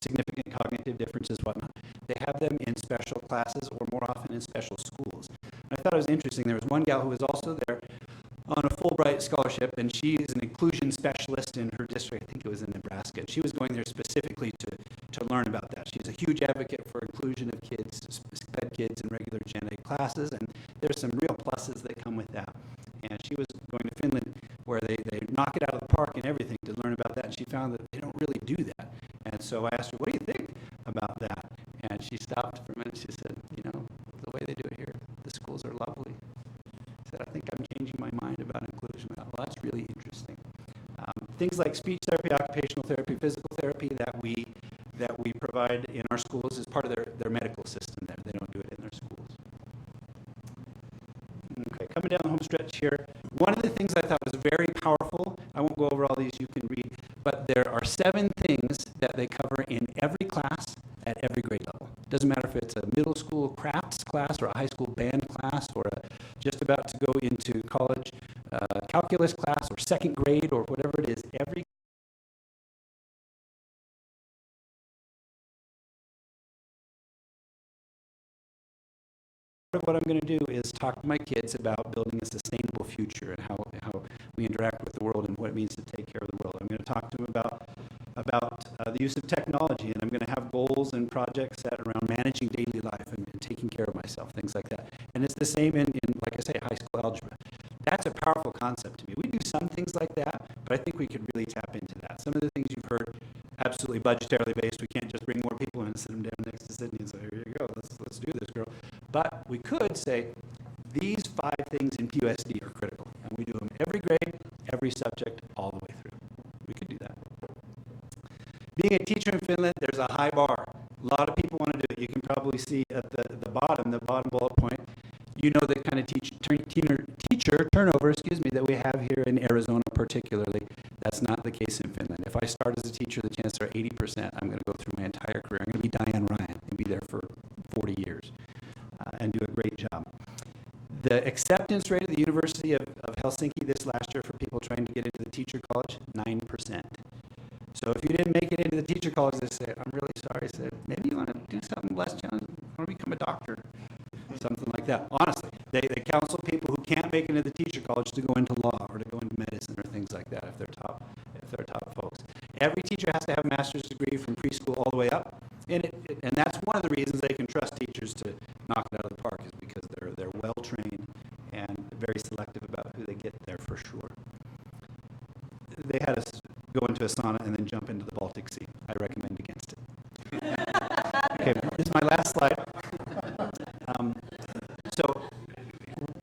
significant cognitive differences, whatnot, they have them in special classes or more often in special schools. I thought it was interesting. There was one gal who was also there on a Fulbright scholarship, and she is an inclusion specialist in her district. I think it was in Nebraska. And she was going there specifically to learn about that. She's a huge advocate for inclusion of kids, SPED kids in regular gen ed classes, and there's some real pluses that come with that. And she was going to Finland where they knock it out of the park and everything to learn about that, and she found that they don't really do that. And so I asked her, what do you think about that? And she stopped for a minute. She said, the way they do it here, the schools are lovely. I said, I think I'm changing my mind about inclusion. I thought, well, that's really interesting. things like speech therapy, occupational therapy, physical therapy that we provide in our schools as part of their medical system there. They don't do it in their schools. Okay, coming down the home stretch here, one of the things I thought was very powerful, I won't go over all these, you can read, but there are 7 things that they cover in every class at every grade level. Doesn't matter if it's a middle school crafts class or a high school band class or just about to go into college calculus class or second grade or whatever it is, every what I'm going to do is talk to my kids about building a sustainable future and how we interact with the world and what it means to take care of the world. I'm going to talk to them about the use of technology, and I'm going to have goals and projects set around managing daily life and taking care of myself, things like that. And it's the same in like I say, high school algebra. That's a powerful concept to me. We do some things like that, but I think we could really tap into that. Some of the things you've heard, absolutely budgetarily based. We can't just bring more people in and sit them down next to Sydney and say, here you go, let's do this, girl. But we could say, these 5 things in PUSD are critical, and we do them every grade, every subject, all the way through. We could do that. Being a teacher in Finland, there's a high bar. A lot of people want to do it. You can probably see at the bottom bullet point, you know the kind of teacher turnover, that we have here in Arizona particularly. That's not the case in Finland. If I start as a teacher, the chances are 80%. I'm going to go through my entire career. I'm going to be Diane Ryan and be there for 40 years and do a great job. The acceptance rate at the University of Helsinki this last year for people trying to get into the teacher college, 9%. So if you didn't make it into the teacher college, they say, I'm really sorry. I said, maybe you want to do something less challenging. You want to become a doctor. Something like that. Honestly, they counsel people who can't make it into the teacher college to go into law or to go into medicine or things like that if they're top folks. Every teacher has to have a master's degree from preschool all the way up. And that's one of the reasons they can trust teachers to knock it out of the park, is because they're well trained and very selective about who they get there for sure. They had us go into a sauna and then jump into the Baltic Sea. I recommend against it. Okay, this is my last slide. So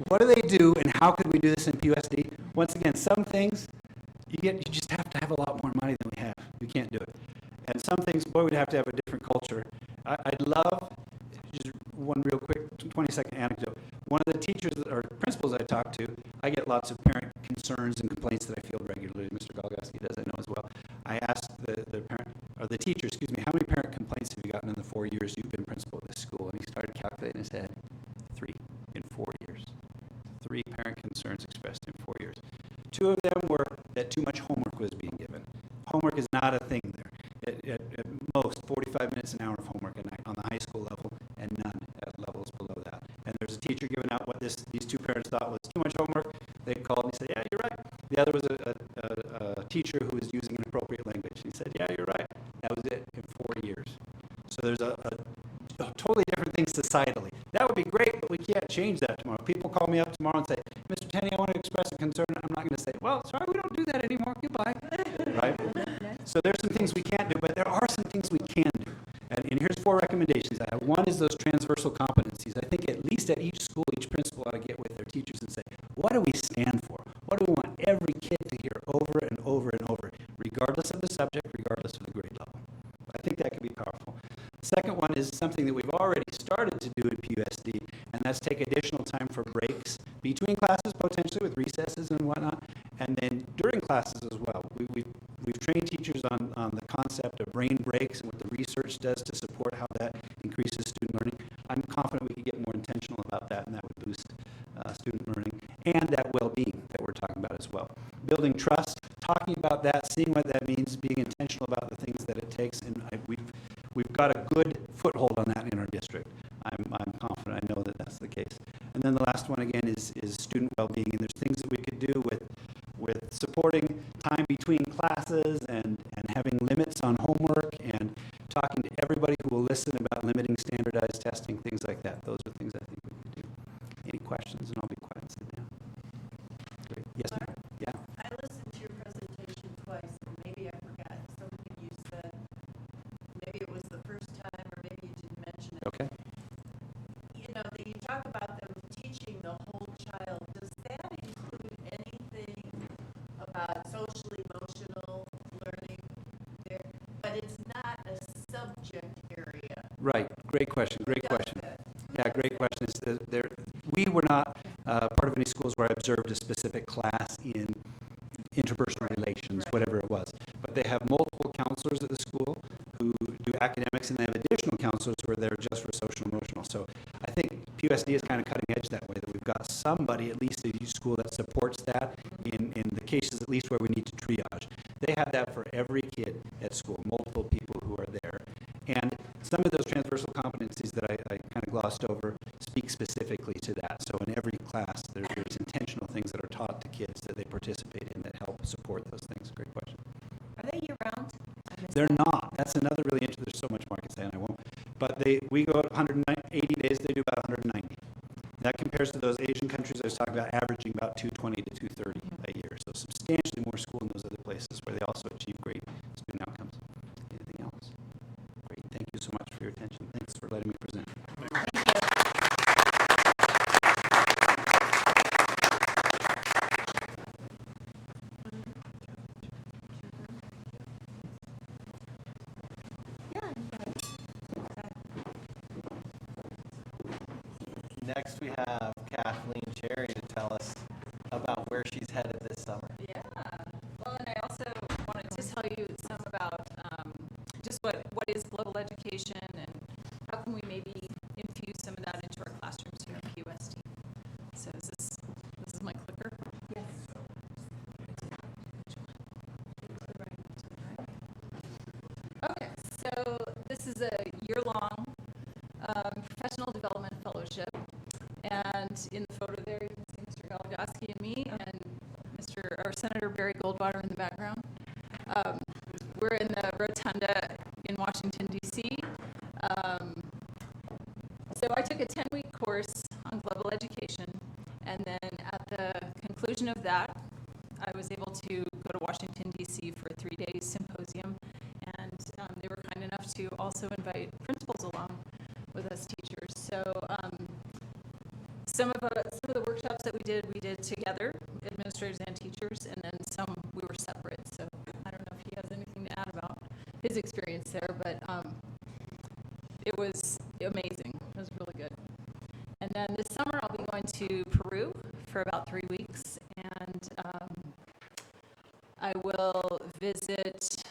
what do they do, and how could we do this in PUSD? Once again, some things you just have to have a lot more money than we have. We can't do it. And some things, boy, we'd have to have a different culture. I'd love, just one real quick 20-second anecdote. One of the teachers or principals I talk to, I get lots of parent concerns and complaints that I field regularly. Mr. Galgaski does, I know as well. I asked the parent, or the teacher, how many parent complaints have you gotten in the 4 years you've been principal at this school? And he started calculating his head. 3 in 4 years. 3 parent concerns expressed in 4 years. 2 of them were that too much homework was being given. Homework is not a thing there. At most, 45 minutes an hour of homework a night on the high school level, and none at levels below that. And there's a teacher giving out what these 2 parents thought was too much homework. They called and he said, yeah, you're right. The other was a teacher who was using inappropriate language. He said, yeah, you're right. That was it in 4 years. So there's a totally different thing societally. That would be great, but we can't change that tomorrow. People call me up tomorrow and say, Mr. Tenney, I want to express a concern. I'm not going to say, well, sorry, we don't do that anymore. Goodbye. Right? So there's some things we can't do, but there are some things we can do. And here's 4 recommendations I have. One is those transversal competencies. I think at least at each school, each principal ought to get with their teachers and say, what do we stand for? What do we want every kid to hear over and over and over, regardless of the subject, regardless of the grade level? I think that could be powerful. The second one is something that we've already started to do in PUSD, and that's take additional time for breaks between classes, potentially with recesses and whatnot, and then during classes as well. We've trained teachers on the concept of brain breaks and what the research does to support how that increases student learning. I'm confident we could get more intentional about that, and that would boost student learning and that well-being that we're talking about as well. Building trust, talking about that, seeing what that means, being intentional about the things that it takes, and we've got a good foothold on that in our district. I'm confident. I know that that's the case. And then the last one again is student well-being, and there's things that we could do with supporting time between classes and having limits on homework and talking to everybody who will listen about limiting standardized testing, things like that. Those are things I think we could do. Any questions? And I'll be quiet and sit down. Great. Yes, ma'am. Yeah. I listened to your presentation twice, and maybe I forgot something you said. Maybe it was the first time, or maybe you didn't mention it. Okay. You know, that you talk about them teaching the whole child. Does that include anything about social, emotional, subject area. Right, great question, great question. Yeah, great question. We were not part of any schools where I observed a specific class in interpersonal relations, whatever it was. But they have multiple counselors at the school who do academics, and they have additional counselors who are there just for social and emotional. So I think PUSD is kind of cutting edge that way, that we've got somebody at least at each school that supports that in the cases at least where we need to triage. They have that for every kid at school, multiple people who are there. And some of those transversal competencies that I kind of glossed over speak specifically to that. So in every class, there's intentional things that are taught to kids that they participate in that help support those things. Great question. Are they year-round? They're not. That's another really interesting. There's so much more I can say, and I won't. But we go out 180 days. They do about 190. That compares to those Asian countries I was talking about, averaging about 220 to 230 a year. So substantially more school in those other places where they also achieve great student outcomes. Anything else? Great. Thank you so much for your attention. Thanks for letting me present. Next, we have Kathleen Cherry to tell us about where she's headed this summer. Yeah. Well, and I also wanted to tell you some about just what is global education and how can we maybe infuse some of that into our classrooms here at PUSD. So this is my clicker? Yes. Okay, so this is a year-long professional development fellowship. And in the photo there, you can see Mr. Galagowski and me, and Senator Barry Goldwater in the background. We're in the Rotunda in Washington, D.C. So I took a 10-week course on global education, and then at the conclusion of that, I was able to go to Washington, D.C. for a 3-day symposium, and they were kind enough to also invite principals along with us teachers. So some of the workshops that we did together, administrators and teachers, and then some we were separate. So I don't know if he has anything to add about his experience there, but it was amazing. It was really good. And then this summer I'll be going to Peru for about 3 weeks, and I will visit.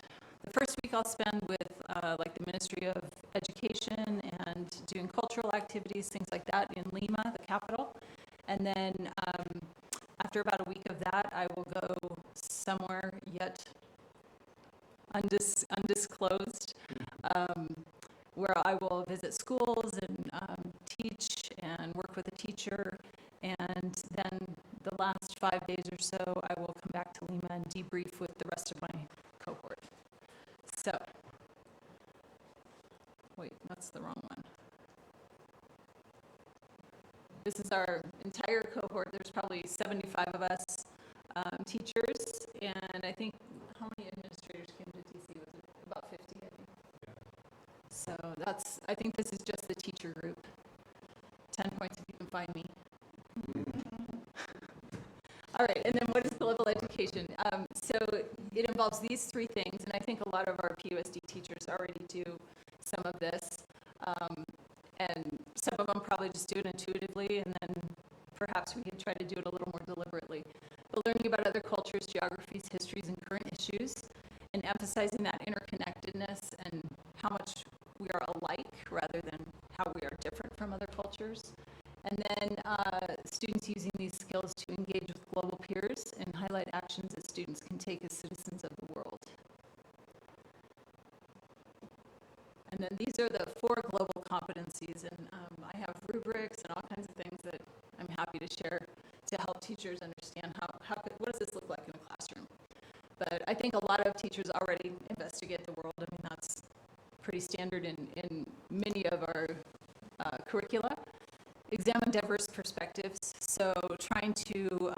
The first week I'll spend with like the Ministry of Education and doing cultural activities, things like that in Lima, the capital. And then after about a week of that, I will go somewhere yet undisclosed, where I will visit schools and teach and work with a teacher. And then the last 5 days or so, I will come back to Lima and debrief with the rest of my cohort. So, wait, that's the wrong one. This is our entire cohort. There's probably 75 of us teachers, and I think, how many administrators came to DC? Was it about 50, I think? Yeah. So I think this is just the teacher group. 10 points if you can find me. All right, and then what is global education? So it involves these 3 things, and I think a lot of our PUSD teachers already do some of this, and some of them probably just do it intuitively, and then perhaps we can try to do it a little more deliberately. But learning about other cultures, geographies, histories, and current issues, and emphasizing that interconnectedness and how much we are alike rather than how we are different from other cultures. And then students using these skills to engage with global peers and highlight actions that students can take as citizens of the world. And then these are the 4 global competencies, and I have rubrics and all kinds of things that I'm happy to share to help teachers understand what does this look like in a classroom. But I think a lot of teachers already investigate the world. I mean, that's pretty standard in many of our curricula. Examine diverse perspectives, so trying to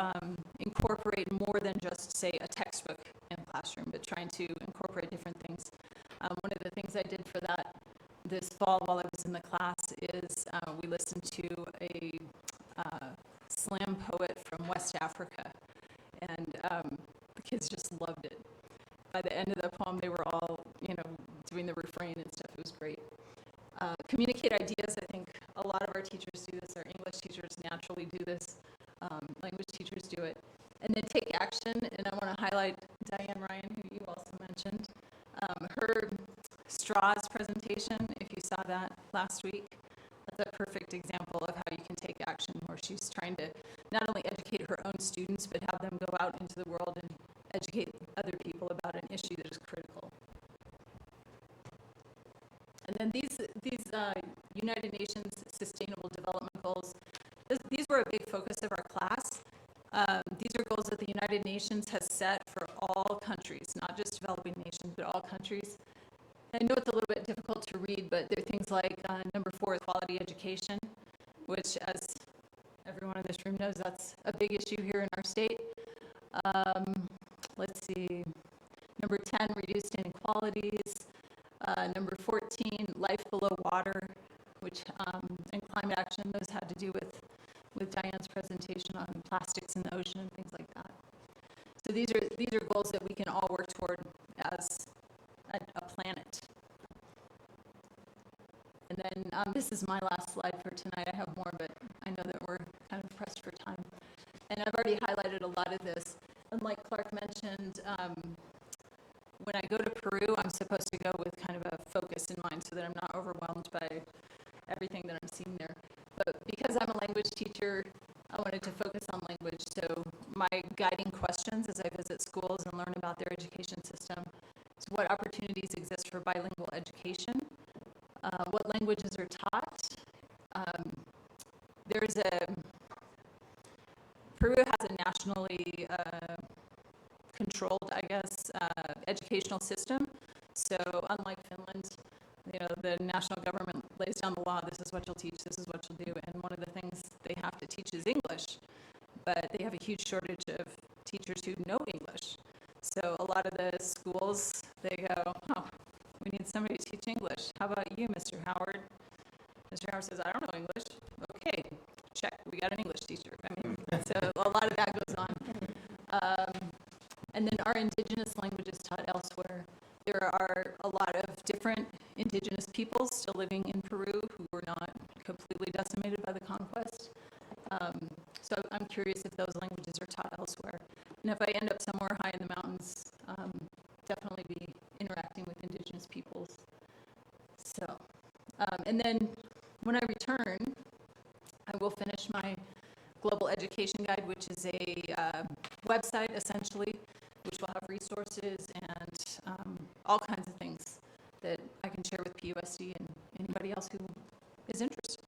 incorporate more than just, say, a textbook in a classroom, but trying to incorporate different things. One of the things I did for that this fall while I was in the class is we listened to a slam poet from West Africa, and the kids just loved it. By the end of the poem, they were all, doing the refrain and stuff. It was great. Communicate ideas, I think a lot of our teachers do this, our English teachers naturally do this, language teachers do it. And then take action, and I want to highlight Diane Ryan, who you also mentioned. Her straws presentation, if you saw that last week, that's a perfect example of how you can take action, where she's trying to not only educate her own students, but have them go out into the world and educate other people about an issue that is critical. And then these United Nations Sustainable Development Goals, these were a big focus of our class. These are goals that the United Nations has set for all countries, not just developing nations, but all countries. I know it's a little bit difficult to read, but there are things like number 4 is quality education, which, as everyone in this room knows, that's a big issue here in our state. Let's see, number 10, reduced inequalities. Number 14, life below water, which and climate action, those had to do with Diane's presentation on plastics in the ocean and things like that. So these are goals that we can all work toward as a planet. And then this is my last slide for tonight. I have more, but I know that we're kind of pressed for time. And I've already highlighted a lot of this. And like Clark mentioned, when I go to Peru, I'm supposed to go with kind of a focus in mind so that I'm not overwhelmed by everything that I'm seeing there. But because I'm a language teacher, I wanted to focus on language. So my guiding questions as I visit schools and learn about their education system is what opportunities exist for bilingual education, what languages are taught. Peru has a nationally controlled, I guess, educational system. So unlike Finland, the national government lays down the law, this is what you'll teach, this is what you'll do, and one of the things they have to teach is English. But they have a huge shortage of teachers who know English. So a lot of the schools, they go, oh, we need somebody to teach English. How about you, Mr. Howard? Mr. Howard says, I don't know English. Okay, check, we got an English teacher. I mean, so a lot of that goes on. And then our indigenous languages taught elsewhere. There are a lot of different indigenous peoples still living in Peru who were not completely decimated by the conquest. So I'm curious if those languages are taught elsewhere. And if I end up somewhere high in the mountains, definitely be interacting with indigenous peoples. So, and then when I return, I will finish my Global Education Guide, which is a website, essentially, which will have resources and all kinds of things that I can share with PUSD and anybody else who is interested.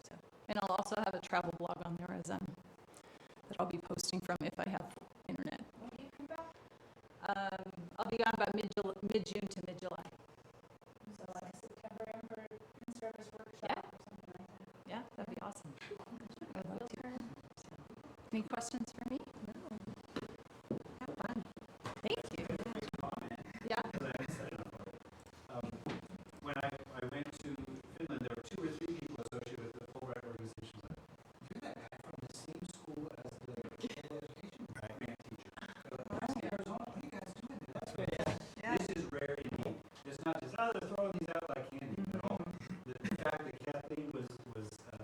So, and I'll also have a travel blog on there that I'll be posting from if I have internet. When do you come back? I'll be gone about mid-June to mid-July. So like September for in-service workshop or something like that. Yeah, that'd be awesome. I'd love to. So, any questions for me? No. Have fun. Thank you. Yeah. When I went to Finland, there were 2 or 3 people associated with the Fulbright organization. You're that guy from the same school as the education grant teacher. That's in Arizona. What are you guys doing? That's right. Yeah. This is rare indeed. It's not just, oh, they're throwing these out like candy at all. The fact that Kathleen was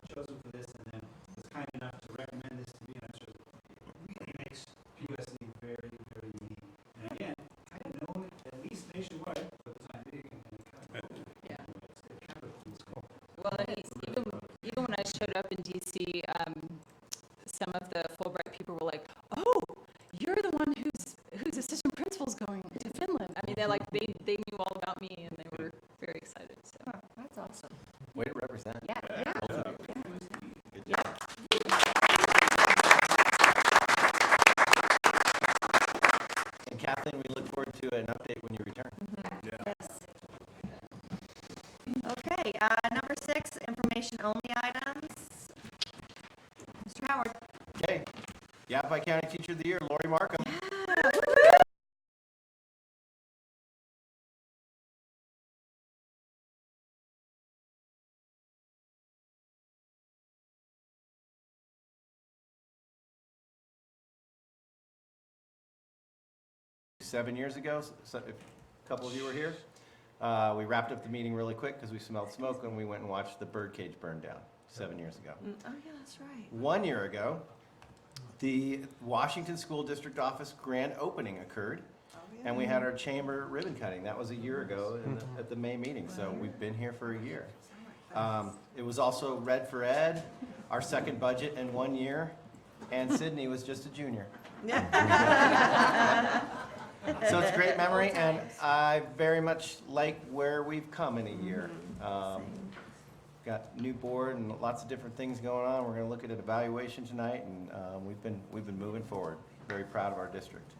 chosen for this and then was kind enough to recommend this to me, and it really makes PUSD very, very unique. And again, kind of known at least nationwide for the time being. Well, and even when I showed up in DC, some of the Fulbright people were like, "Oh, you're the one whose assistant principal's going to Finland." I mean, they knew all about me and they were very excited. So That's awesome. Way to represent. Yeah. And Kathleen, we look forward to an update when you return. Yes. Okay, number 6, information-only items. Mr. Howard. Okay. Yavapai County Teacher of the Year, Lori Markham. Seven years ago, so a couple of you were here. We wrapped up the meeting really quick because we smelled smoke and we went and watched the birdcage burn down 7 years ago. Oh, yeah, that's right. 1 year ago, the Washington School District Office grand opening occurred, and we had our chamber ribbon cutting. That was a year ago at the May meeting, so we've been here for a year. It was also Red for Ed, our second budget in 1 year, and Sydney was just a junior. So it's a great memory, and I very much like where we've come in a year. Got new board and lots of different things going on. We're going to look at an evaluation tonight, and we've been moving forward. Very proud of our district.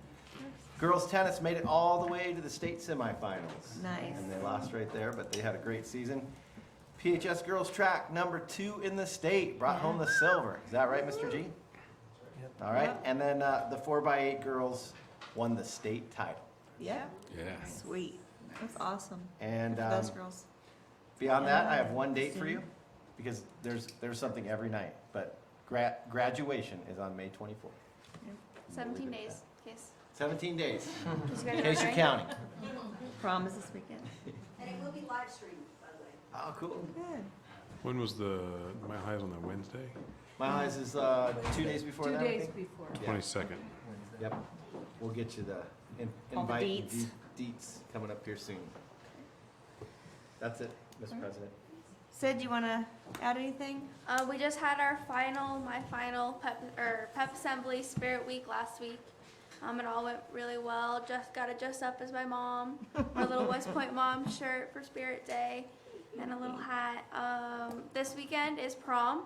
Girls tennis made it all the way to the state semifinals. Nice. And they lost right there, but they had a great season. PHS girls track, #2 in the state, brought home the silver. Is that right, Mr. G? All right, and then the 4x8 girls won the state title. Yeah. Yeah. Sweet. That's awesome. And For those girls. beyond that, I have one date for you, because there's something every night. But graduation is on May 24th. 17 days. Yes. 17 days, Just in gotta case go, you're right? counting. Prom is this weekend. And it will be live streamed, by the way. Oh, cool. Good. When was the Mile Highs on the Wednesday? Mile Highs is 2 days before 2 that, I days think? before. Yeah. 22nd. Yep. We'll get you the All the invite deets. deets coming up here soon. That's it, Mr. President. Sid, you want to add anything? We just had my final pep assembly spirit week last week. It all went really well. Just got to dress up as my mom, my little West Point mom shirt for Spirit Day, and a little hat. This weekend is prom,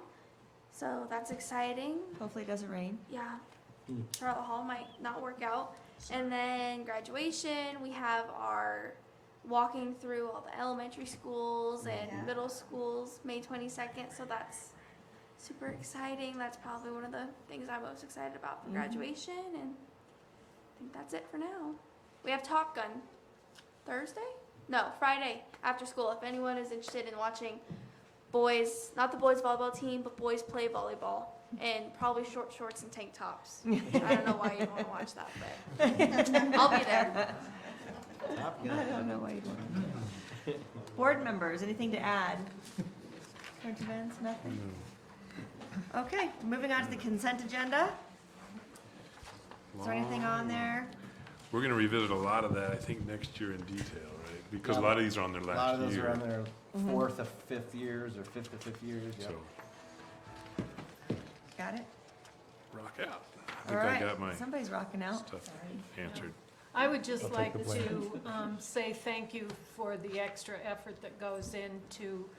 so that's exciting. Hopefully it doesn't rain. Yeah, Charlotte Hall might not work out. And then graduation, we have our walking through all the elementary schools and middle schools May 22nd, so that's super exciting. That's probably one of the things I'm most excited about for graduation, and I think that's it for now. We have Top Gun Friday after school. If anyone is interested in watching boys, not the boys volleyball team, but boys play volleyball, and probably short shorts and tank tops. I don't know why you'd want to watch that, but I'll be there. I don't know why you don't. Board members, anything to add? Current events, nothing? Okay, moving on to the consent agenda. Is there anything on there? We're going to revisit a lot of that, I think, next year in detail, right? Because a lot of these are on their A lot last of those year. are on their fourth or fifth years, or fifth to fifth years, yep. So, Got it? rock out. I All think I right. got my Somebody's rocking out. stuff answered. I would just like to say thank you for the extra effort that goes into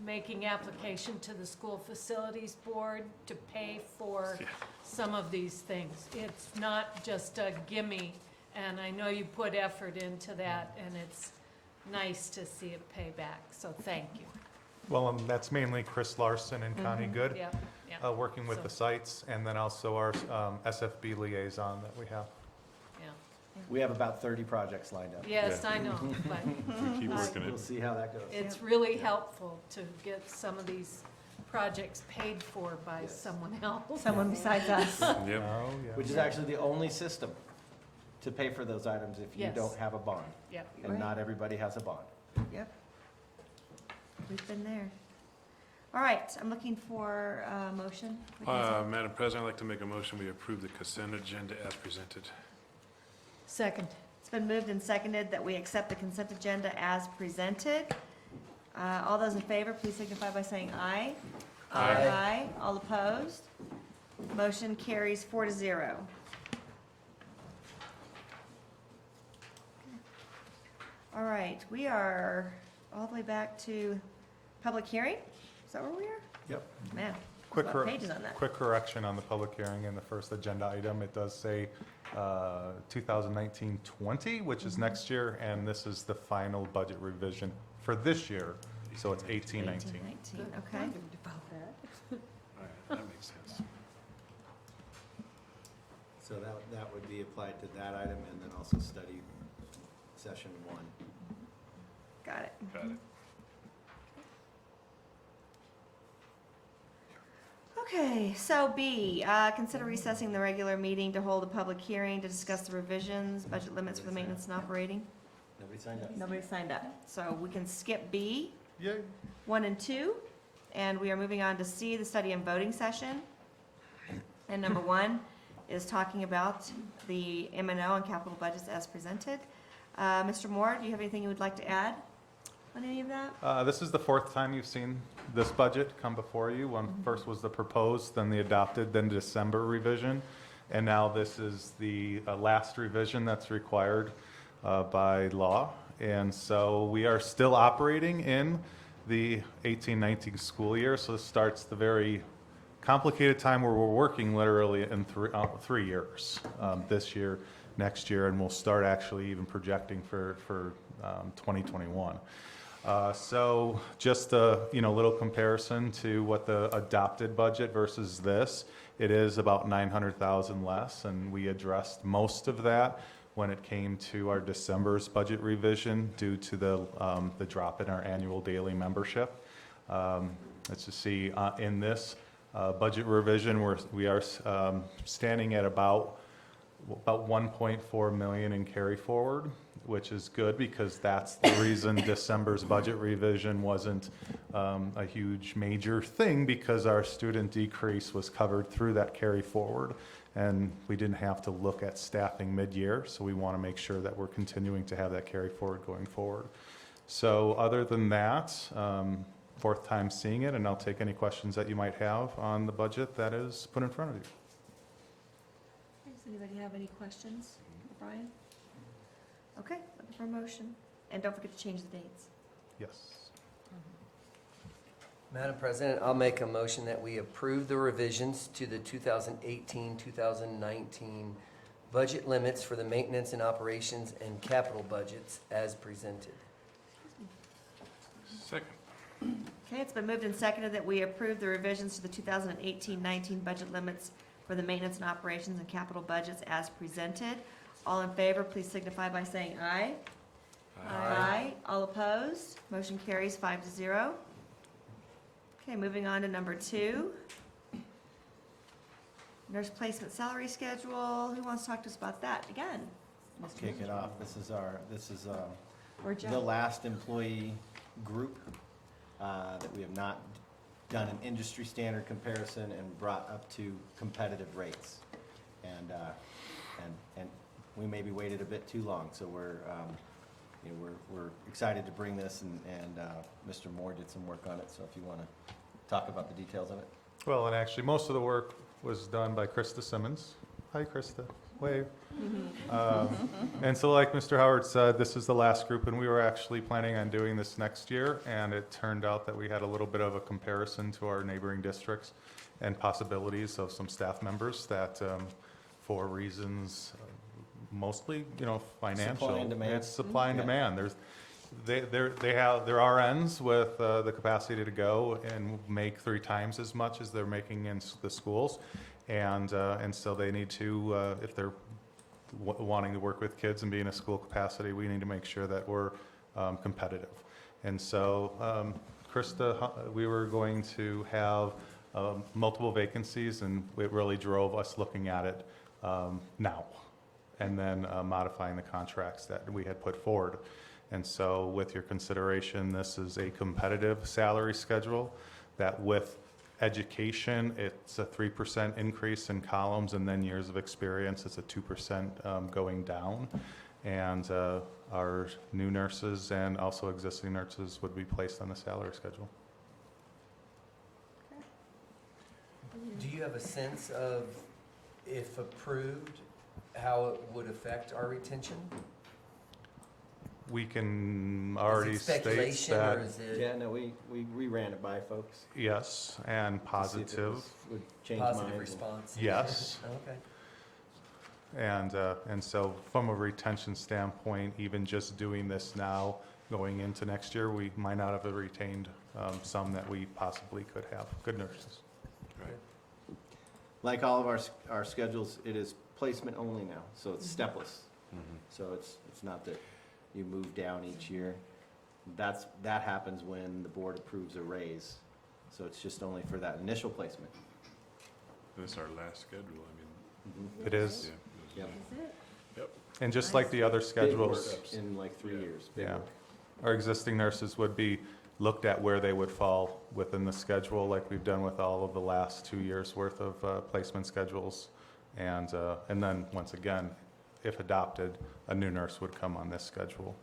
making application to the School Facilities Board to pay for some of these things. It's not just a gimme, and I know you put effort into that, and it's nice to see it pay back, so thank you. Well, that's mainly Chris Larson and Connie Good, Yep, yep. working with So- the sites, and then also our SFB liaison that we have. Yeah. We have about 30 projects lined up. Yes, Yeah. I know, but We keep working We'll it. see how that goes. it's really helpful to get some of these projects paid for by someone else. Someone besides us. Yep. Oh, yeah. Which is actually the only system to pay for those items if you Yes. don't have a bond. Yep. And not everybody has a bond. Yep. We've been there. All right, I'm looking for a motion. Madam President, I'd like to make a motion, we approve the consent agenda as presented. Second. It's been moved and seconded that we accept the consent agenda as presented. All those in favor, please signify by saying aye. Aye. Aye. All opposed? Motion carries 4-0. All right, we are all the way back to public hearing? Is that where we are? Yep. Man, Quick a lot of pages on that. Quick correction on the public hearing in the first agenda item. It does say 2019-20, which is next year, and this is the final budget revision for this year, so it's 18-19. 18-19, okay. All right, that makes sense. So that would be applied to that item, and then also study session 1. Got it. Got it. Okay, so B, consider recessing the regular meeting to hold a public hearing to discuss the revisions, budget limits for the maintenance and operating. Nobody signed up. Nobody signed up. So we can skip B, Yay. 1 and 2, and we are moving on to C, the study and voting session. And number 1 is talking about the M&O and capital budgets as presented. Mr. Moore, do you have anything you would like to add on any of that? This is the fourth time you've seen this budget come before you. One first was the proposed, then the adopted, then December revision. And now this is the last revision that's required by law. And so we are still operating in the 18-19 school year. So this starts the very complicated time where we're working literally in 3 years, this year, next year, and we'll start actually even projecting for 2021. So just a little comparison to what the adopted budget versus this, it is about 900,000 less, and we addressed most of that when it came to our December's budget revision due to the drop in our annual daily membership. Let's just see, in this budget revision, we are standing at about 1.4 million in carry forward, which is good because that's the reason December's budget revision wasn't a huge major thing, because our student decrease was covered through that carry forward, and we didn't have to look at staffing mid-year, so we want to make sure that we're continuing to have that carry forward going forward. So other than that, fourth time seeing it, and I'll take any questions that you might have on the budget that is put in front of you. Does anybody have any questions for Brian? Okay, looking for a motion. And don't forget to change the dates. Yes. Madam President, I'll make a motion that we approve the revisions to the 2018-2019 budget limits for the maintenance and operations and capital budgets as presented. Second. Okay, it's been moved and seconded that we approve the revisions to the 2018-19 budget limits for the maintenance and operations and capital budgets as presented. All in favor, please signify by saying aye. Aye. All opposed? Motion carries 5-0. Okay, moving on to number 2. Nurse placement salary schedule. Who wants to talk to us about that again? Let's kick it off. This is Or the Joe? last employee group that we have not done an industry standard comparison and brought up to competitive rates. And we maybe waited a bit too long, so we're excited to bring this, and Mr. Moore did some work on it, so if you want to talk about the details of it. Well, and actually, most of the work was done by Krista Simmons. Hi, Krista. Wave. And so like Mr. Howard said, this is the last group, and we were actually planning on doing this next year, and it turned out that we had a little bit of a comparison to our neighboring districts and possibilities of some staff members that, for reasons mostly, financial. Supply and demand. It's supply and Yeah. demand. There are ends with the capacity to go and make 3 times as much as they're making in the schools, and so they need to, if they're wanting to work with kids and be in a school capacity, we need to make sure that we're competitive. And so, Krista, we were going to have multiple vacancies, and it really drove us looking at it now, and then modifying the contracts that we had put forward. And so with your consideration, this is a competitive salary schedule that with education, it's a 3% increase in columns, and then years of experience, it's a 2% going down. And our new nurses and also existing nurses would be placed on the salary schedule. Do you have a sense of, if approved, how it would affect our retention? We can already Is it state speculation, or that, is it Yeah, no, we ran it by folks. yes, and to see if it positive, would change positive minds. response? yes. Okay. And so from a retention standpoint, even just doing this now, going into next year, we might not have retained some that we possibly could have, good nurses. Like all of our schedules, it is placement only now, so it's stepless. So it's not that you move down each year. That happens when the board approves a raise. So it's just only for that initial placement. This is our last schedule, I mean. It is. Yeah. Yep. Is it? Yep. And just like the other schedules, In like 3 years. big yeah, work. our existing nurses would be looked at where they would fall within the schedule, like we've done with all of the last 2 years' worth of placement schedules. And then, once again, if adopted, a new nurse would come on this schedule.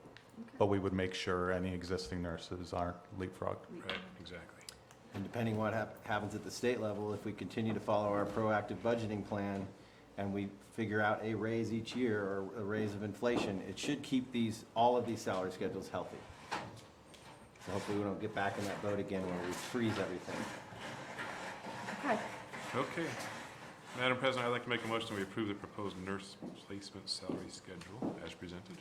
But we would make sure any existing nurses aren't leapfrogged. Right, exactly. And depending what happens at the state level, if we continue to follow our proactive budgeting plan and we figure out a raise each year or a raise of inflation, it should keep all of these salary schedules healthy. So hopefully we don't get back in that boat again where we freeze everything. Okay. Okay. Madam President, I'd like to make a motion we approve the proposed nurse placement salary schedule as presented.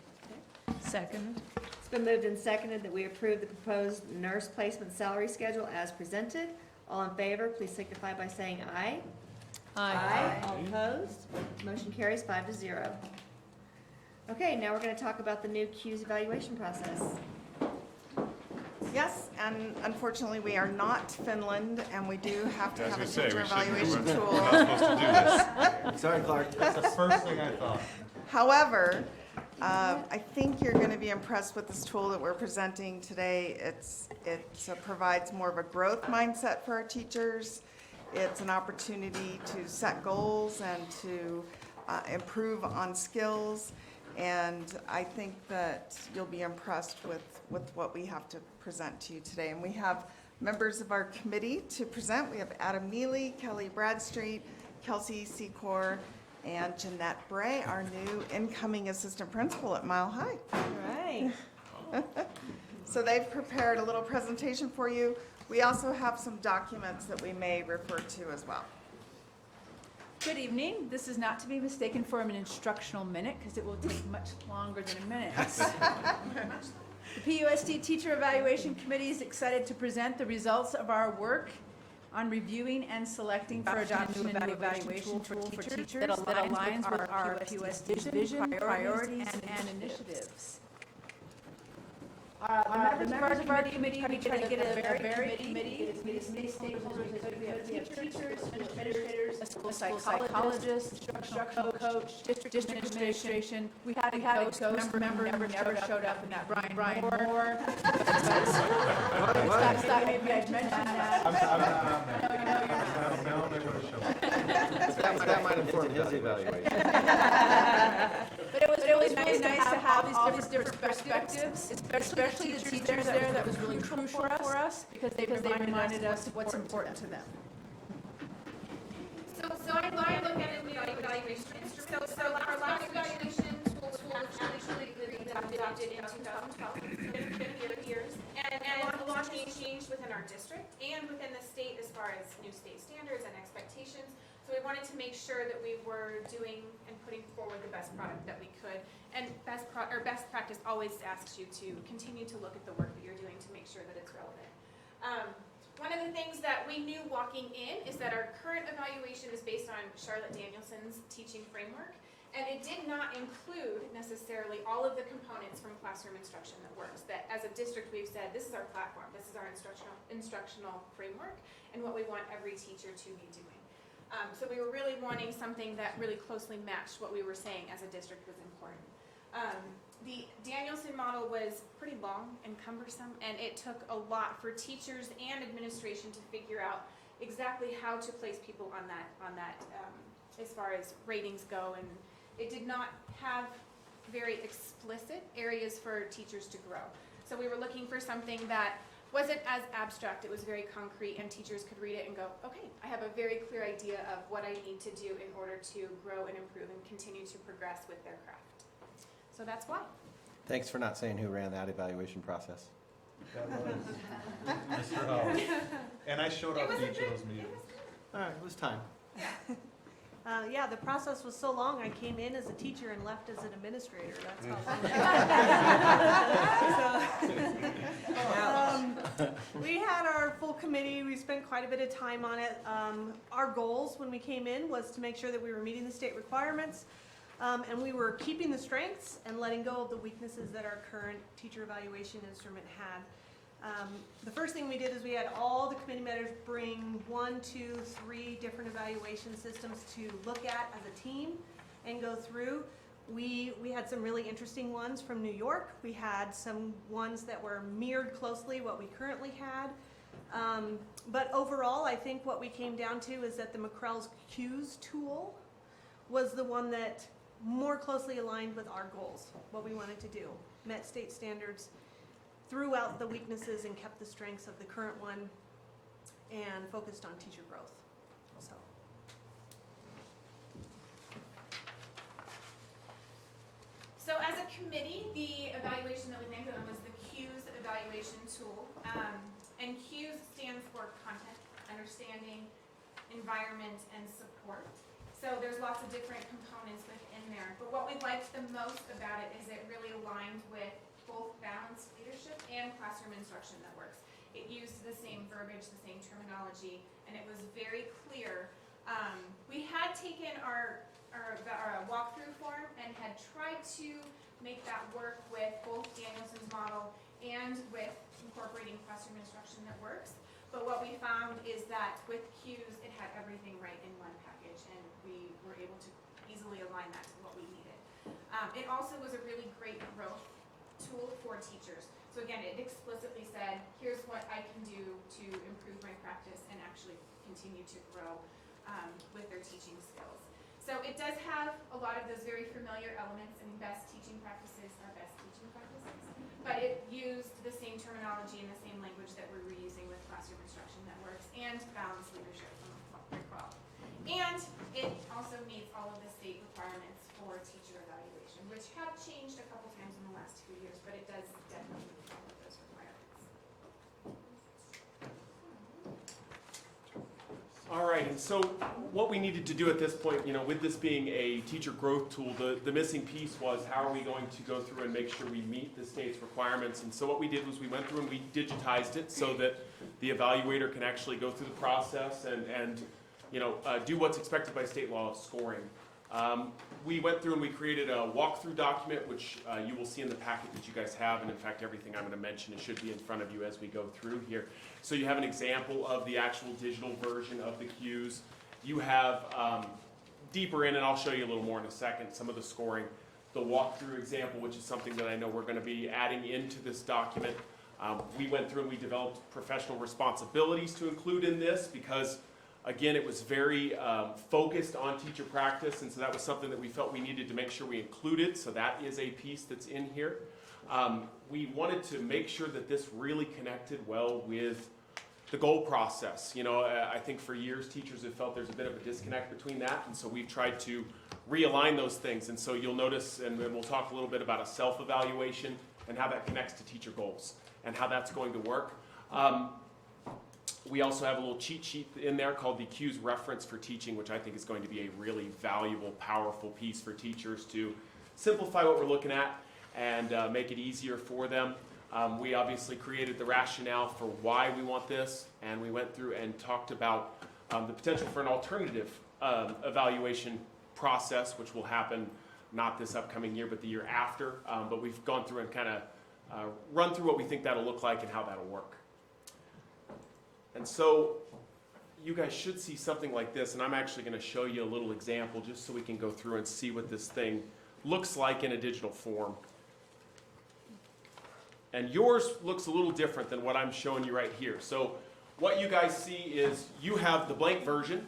Second. It's been moved and seconded that we approve the proposed nurse placement salary schedule as presented. All in favor, please signify by saying aye. Aye. All opposed? Motion carries 5-0. Okay, now we're going to talk about the new CUES evaluation process. Yes, and unfortunately, we are not Finland, and we do have to I was have a gonna say, teacher we shouldn't- evaluation we're tool. not supposed to do this. Sorry, Clark. That's the first thing I thought. However, I think you're going to be impressed with this tool that we're presenting today. It provides more of a growth mindset for our teachers. It's an opportunity to set goals and to improve on skills. And I think that you'll be impressed with what we have to present to you today. And we have members of our committee to present. We have Adam Neely, Kelly Bradstreet, Kelsey Secor, and Jeanette Bray, our new incoming assistant principal at Mile High. All right. So they've prepared a little presentation for you. We also have some documents that we may refer to as well. Good evening. This is not to be mistaken for an instructional minute because it will take much longer than a minute. The PUSD Teacher Evaluation Committee is excited to present the results of our work on reviewing and selecting for adoption a new evaluation tool for teachers that aligns with our PUSD vision, priorities, and initiatives. The members of our committee, we try to get a very committee, stakeholders, we have teachers, administrators, a school psychologist, instructional coach, district administration. We had a ghost member who never showed up, and that Brian Moore. Stop, maybe I mentioned that. That might inform his evaluation. But it was really nice to have all these different perspectives, especially the teachers there. That was really crucial for us because they reminded us of what's important to them. So I look at it, we evaluation instruments. So our last evaluation tool actually adopted in 2012. It's been years. And a lot has changed within our district and within the state as far as new state standards and expectations. So we wanted to make sure that we were doing and putting forward the best product that we could. And best practice always asks you to continue to look at the work that you're doing to make sure that it's relevant. One of the things that we knew walking in is that our current evaluation is based on Charlotte Danielson's teaching framework, and it did not include necessarily all of the components from classroom instruction that works. That as a district we've said, this is our platform, this is our instructional framework, and what we want every teacher to be doing. So we were really wanting something that really closely matched what we were saying as a district was important. The Danielson model was pretty long and cumbersome, and it took a lot for teachers and administration to figure out exactly how to place people on that as far as ratings go, and it did not have very explicit areas for teachers to grow. So we were looking for something that wasn't as abstract, it was very concrete, and teachers could read it and go, okay, I have a very clear idea of what I need to do in order to grow and improve and continue to progress with their craft. So that's why. Thanks for not saying who ran that evaluation process. That was Mr. Howell. And I showed up to each of those meetings. All right, it was time. Yeah, the process was so long, I came in as a teacher and left as an administrator, that's how long. We had our full committee, we spent quite a bit of time on it. Our goals when we came in was to make sure that we were meeting the state requirements, and we were keeping the strengths and letting go of the weaknesses that our current teacher evaluation instrument had. The first thing we did is we had all the committee members bring 1, 2, 3 different evaluation systems to look at as a team and go through. We had some really interesting ones from New York. We had some ones that were mirrored closely what we currently had. But overall, I think what we came down to is that the McCrell's Cues tool was the one that more closely aligned with our goals, what we wanted to do. Met state standards, threw out the weaknesses and kept the strengths of the current one, and focused on teacher growth. So. So as a committee, the evaluation that we named on was the Cues evaluation tool. And Cues stands for content, understanding, environment, and support. So there's lots of different components within there. But what we liked the most about it is it really aligned with both balanced leadership and classroom instruction that works. It used the same verbiage, the same terminology, and it was very clear. We had taken our walkthrough form and had tried to make that work with both Danielson's model and with incorporating classroom instruction that works. But what we found is that with Cues, it had everything right in one package, and we were able to easily align that to what we needed. It also was a really great growth tool for teachers. So again, it explicitly said, here's what I can do to improve my practice and actually continue to grow with their teaching skills. So it does have a lot of those very familiar elements, and best teaching practices are best teaching practices. But it used the same terminology and the same language that we were using with classroom instruction that works and balanced leadership from McCrell. And it also meets all of the state requirements for teacher evaluation, which have changed a couple times in the last 2 years, but it does definitely meet all of those requirements. All right, and so what we needed to do at this point, with this being a teacher growth tool, the missing piece was how are we going to go through and make sure we meet the state's requirements. And so what we did was we went through and we digitized it so that the evaluator can actually go through the process and do what's expected by state law of scoring. We went through and we created a walkthrough document, which you will see in the packet that you guys have, and in fact everything I'm going to mention it should be in front of you as we go through here. So you have an example of the actual digital version of the Cues. You have deeper in, and I'll show you a little more in a second, some of the scoring. The walkthrough example, which is something that I know we're going to be adding into this document. We went through and we developed professional responsibilities to include in this because again, it was very focused on teacher practice, and so that was something that we felt we needed to make sure we included, so that is a piece that's in here. We wanted to make sure that this really connected well with the goal process. I think for years teachers have felt there's a bit of a disconnect between that, and so we've tried to realign those things. And so you'll notice, and we'll talk a little bit about a self-evaluation and how that connects to teacher goals and how that's going to work. We also have a little cheat sheet in there called the Cues Reference for Teaching, which I think is going to be a really valuable, powerful piece for teachers to simplify what we're looking at and make it easier for them. We obviously created the rationale for why we want this, and we went through and talked about the potential for an alternative evaluation process, which will happen not this upcoming year, but the year after. But we've gone through and kind of run through what we think that'll look like and how that'll work. And so you guys should see something like this, and I'm actually going to show you a little example just so we can go through and see what this thing looks like in a digital form. And yours looks a little different than what I'm showing you right here. So what you guys see is you have the blank version,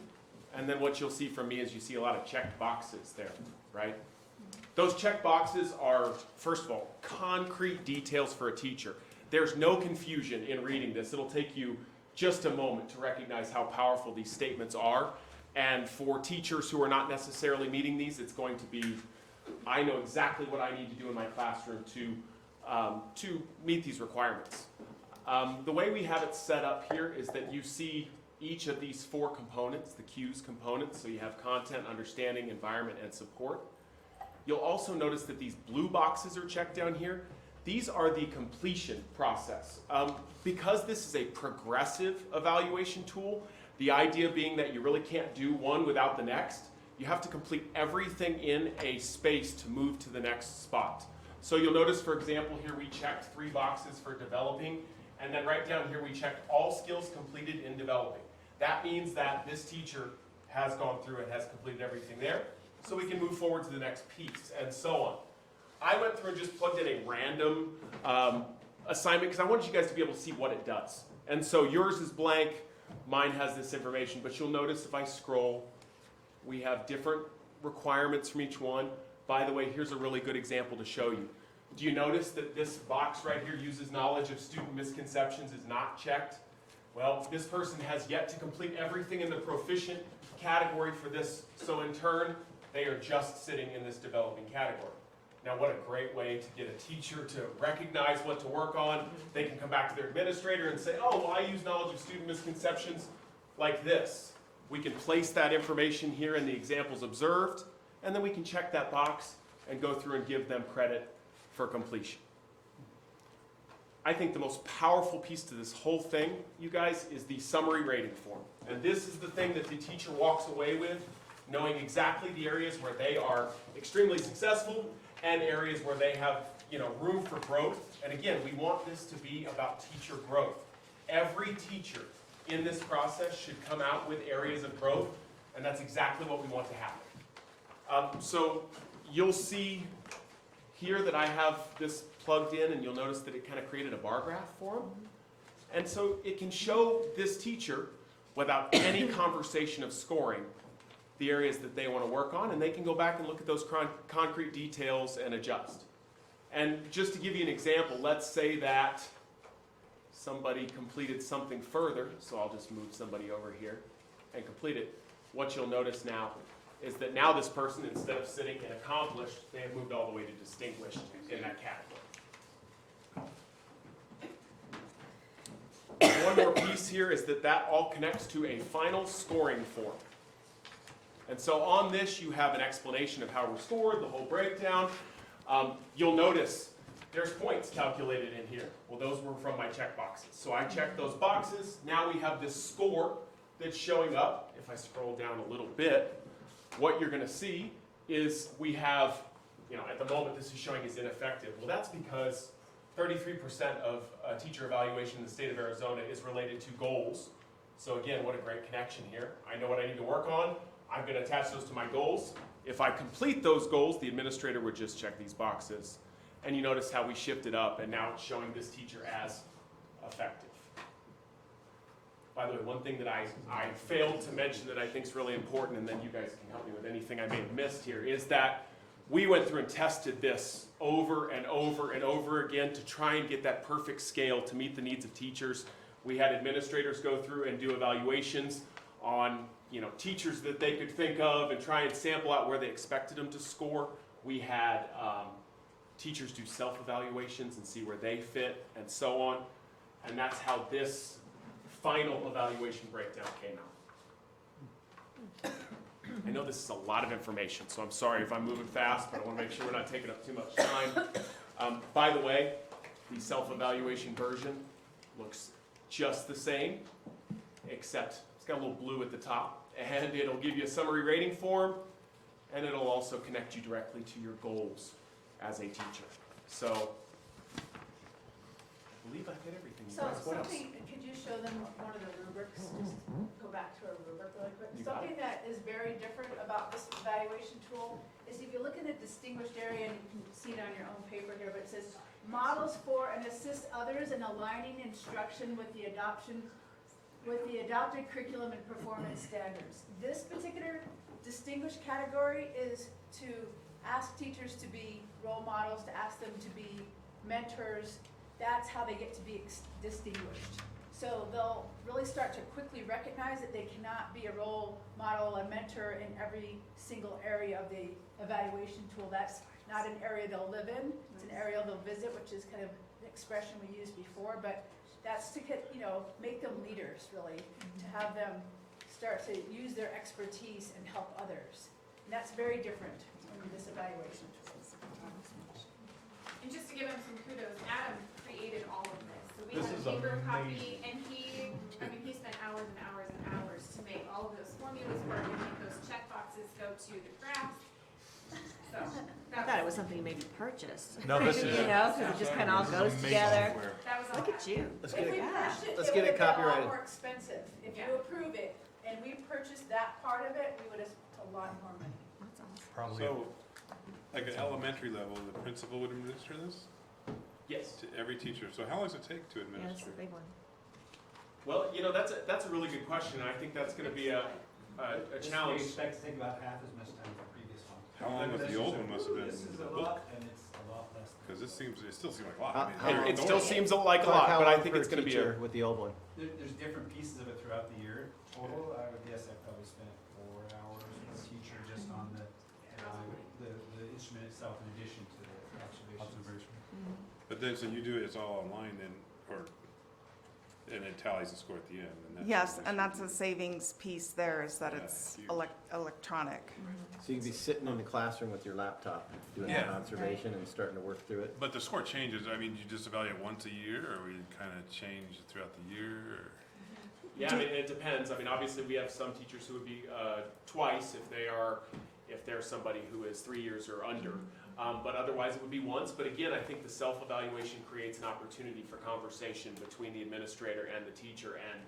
and then what you'll see from me is you see a lot of checked boxes there, right? Those checked boxes are, first of all, concrete details for a teacher. There's no confusion in reading this. It'll take you just a moment to recognize how powerful these statements are. And for teachers who are not necessarily meeting these, it's going to be, I know exactly what I need to do in my classroom to meet these requirements. The way we have it set up here is that you see each of these 4 components, the Cues components. So you have content, understanding, environment, and support. You'll also notice that these blue boxes are checked down here. These are the completion process. Because this is a progressive evaluation tool, the idea being that you really can't do one without the next, you have to complete everything in a space to move to the next spot. So you'll notice, for example, here we checked 3 boxes for developing, and then right down here we checked all skills completed in developing. That means that this teacher has gone through and has completed everything there. so we can move forward to the next piece, and so on. I went through and just plugged in a random assignment because I wanted you guys to be able to see what it does. And so yours is blank, mine has this information, but you'll notice if I scroll, we have different requirements from each one. By the way, here's a really good example to show you. Do you notice that this box right here, uses knowledge of student misconceptions, is not checked? Well, this person has yet to complete everything in the proficient category for this, so in turn, they are just sitting in this developing category. Now, what a great way to get a teacher to recognize what to work on. They can come back to their administrator and say, oh, well, I use knowledge of student misconceptions like this. We can place that information here in the examples observed, and then we can check that box and go through and give them credit for completion. I think the most powerful piece to this whole thing, you guys, is the summary rating form. And this is the thing that the teacher walks away with, knowing exactly the areas where they are extremely successful and areas where they have, room for growth. And again, we want this to be about teacher growth. Every teacher in this process should come out with areas of growth, and that's exactly what we want to happen. So you'll see here that I have this plugged in, and you'll notice that it kind of created a bar graph for them. And so it can show this teacher, without any conversation of scoring, the areas that they want to work on, and they can go back and look at those concrete details and adjust. And just to give you an example, let's say that somebody completed something further, so I'll just move somebody over here and complete it. What you'll notice now is that now this person, instead of sitting in accomplished, they have moved all the way to distinguished in that category. One more piece here is that all connects to a final scoring form. And so on this, you have an explanation of how we're scored, the whole breakdown. You'll notice there's points calculated in here. Well, those were from my check boxes. So I checked those boxes. Now we have this score that's showing up. If I scroll down a little bit, what you're going to see is we have, at the moment this is showing as ineffective. Well, that's because 33% of teacher evaluation in the state of Arizona is related to goals. So again, what a great connection here. I know what I need to work on. I'm going to attach those to my goals. If I complete those goals, the administrator would just check these boxes. And you notice how we shifted up, and now it's showing this teacher as effective. By the way, one thing that I failed to mention that I think is really important, and then you guys can help me with anything I may have missed here, is that we went through and tested this over and over and over again to try and get that perfect scale to meet the needs of teachers. We had administrators go through and do evaluations on teachers that they could think of and try and sample out where they expected them to score. We had teachers do self-evaluations and see where they fit and so on. And that's how this final evaluation breakdown came out. I know this is a lot of information, so I'm sorry if I'm moving fast, but I want to make sure we're not taking up too much time. By the way, the self-evaluation version looks just the same, except it's got a little blue at the top, and it'll give you a summary rating form, and it'll also connect you directly to your goals as a teacher. So, I believe I hit everything. You So guys, what else? could you show them one of the rubrics? Just go back to a rubric really quick. You got Something that is very different about this evaluation tool is if you look in the distinguished area, and you can see it on your own paper here, but it says models for and assist others in aligning instruction with the adopted curriculum and performance standards. This particular distinguished category is to ask teachers to be role models, to ask them to be mentors. That's how they get to be distinguished. So they'll really start to quickly recognize that they cannot be a role model, a mentor in every single area of the evaluation tool. That's not an area they'll live in. It's an area they'll visit, which is kind of the expression we used before. But that's to get, make them leaders, really, to have them start to use their expertise and help others. And that's very different in this evaluation tool. And just to give him some kudos, Adam created all of this. So we This had is a paper copy, amazing. and he spent hours and hours and hours to make all of those formulas work and make those check boxes go to the graphs. So I thought it was something you maybe purchased. No, this is- because it just kind of all This is goes amazing together. software. that was Look at you. Let's If get we it. purchased it, Let's it get would it have been a lot copyrighted. more expensive. If Yeah. you approve it and we purchased that part of it, we would have spent a lot more money. That's systems. Probably. So, like at elementary level, the principal would administer this Yes. to every teacher. So how long does it take to Yeah, that's administer? the big one. Well, that's a really good question, and I think that's going to be a challenge. We expect to take about half as much time as the previous one. How long was the old one must have been? This is a the book? lot, and it's a lot less. Because it still seems like a lot. How- I mean, how they're long- It still adorable. seems like a Like lot, how but I long think per it's going to be teacher a. with the old one. There's different pieces of it throughout the year. Total, I would guess I probably spent 4 hours with a teacher just on the instrument itself in addition to the observation. But then, so you do it, it's all online then, and it tallies the score at the end. And that's Yes, what and makes that's a savings piece there, is that Yeah, it's huge. electronic. So you can be sitting in the classroom with your laptop, doing an Yeah. observation and starting to work through it. But the score changes. I mean, you just evaluate once a year, or we kind of change throughout the year? Or? Yeah, I mean, it depends. I mean, obviously, we have some teachers who would be twice if they're somebody who is 3 years or under. But otherwise, it would be once. But again, I think the self-evaluation creates an opportunity for conversation between the administrator and the teacher, and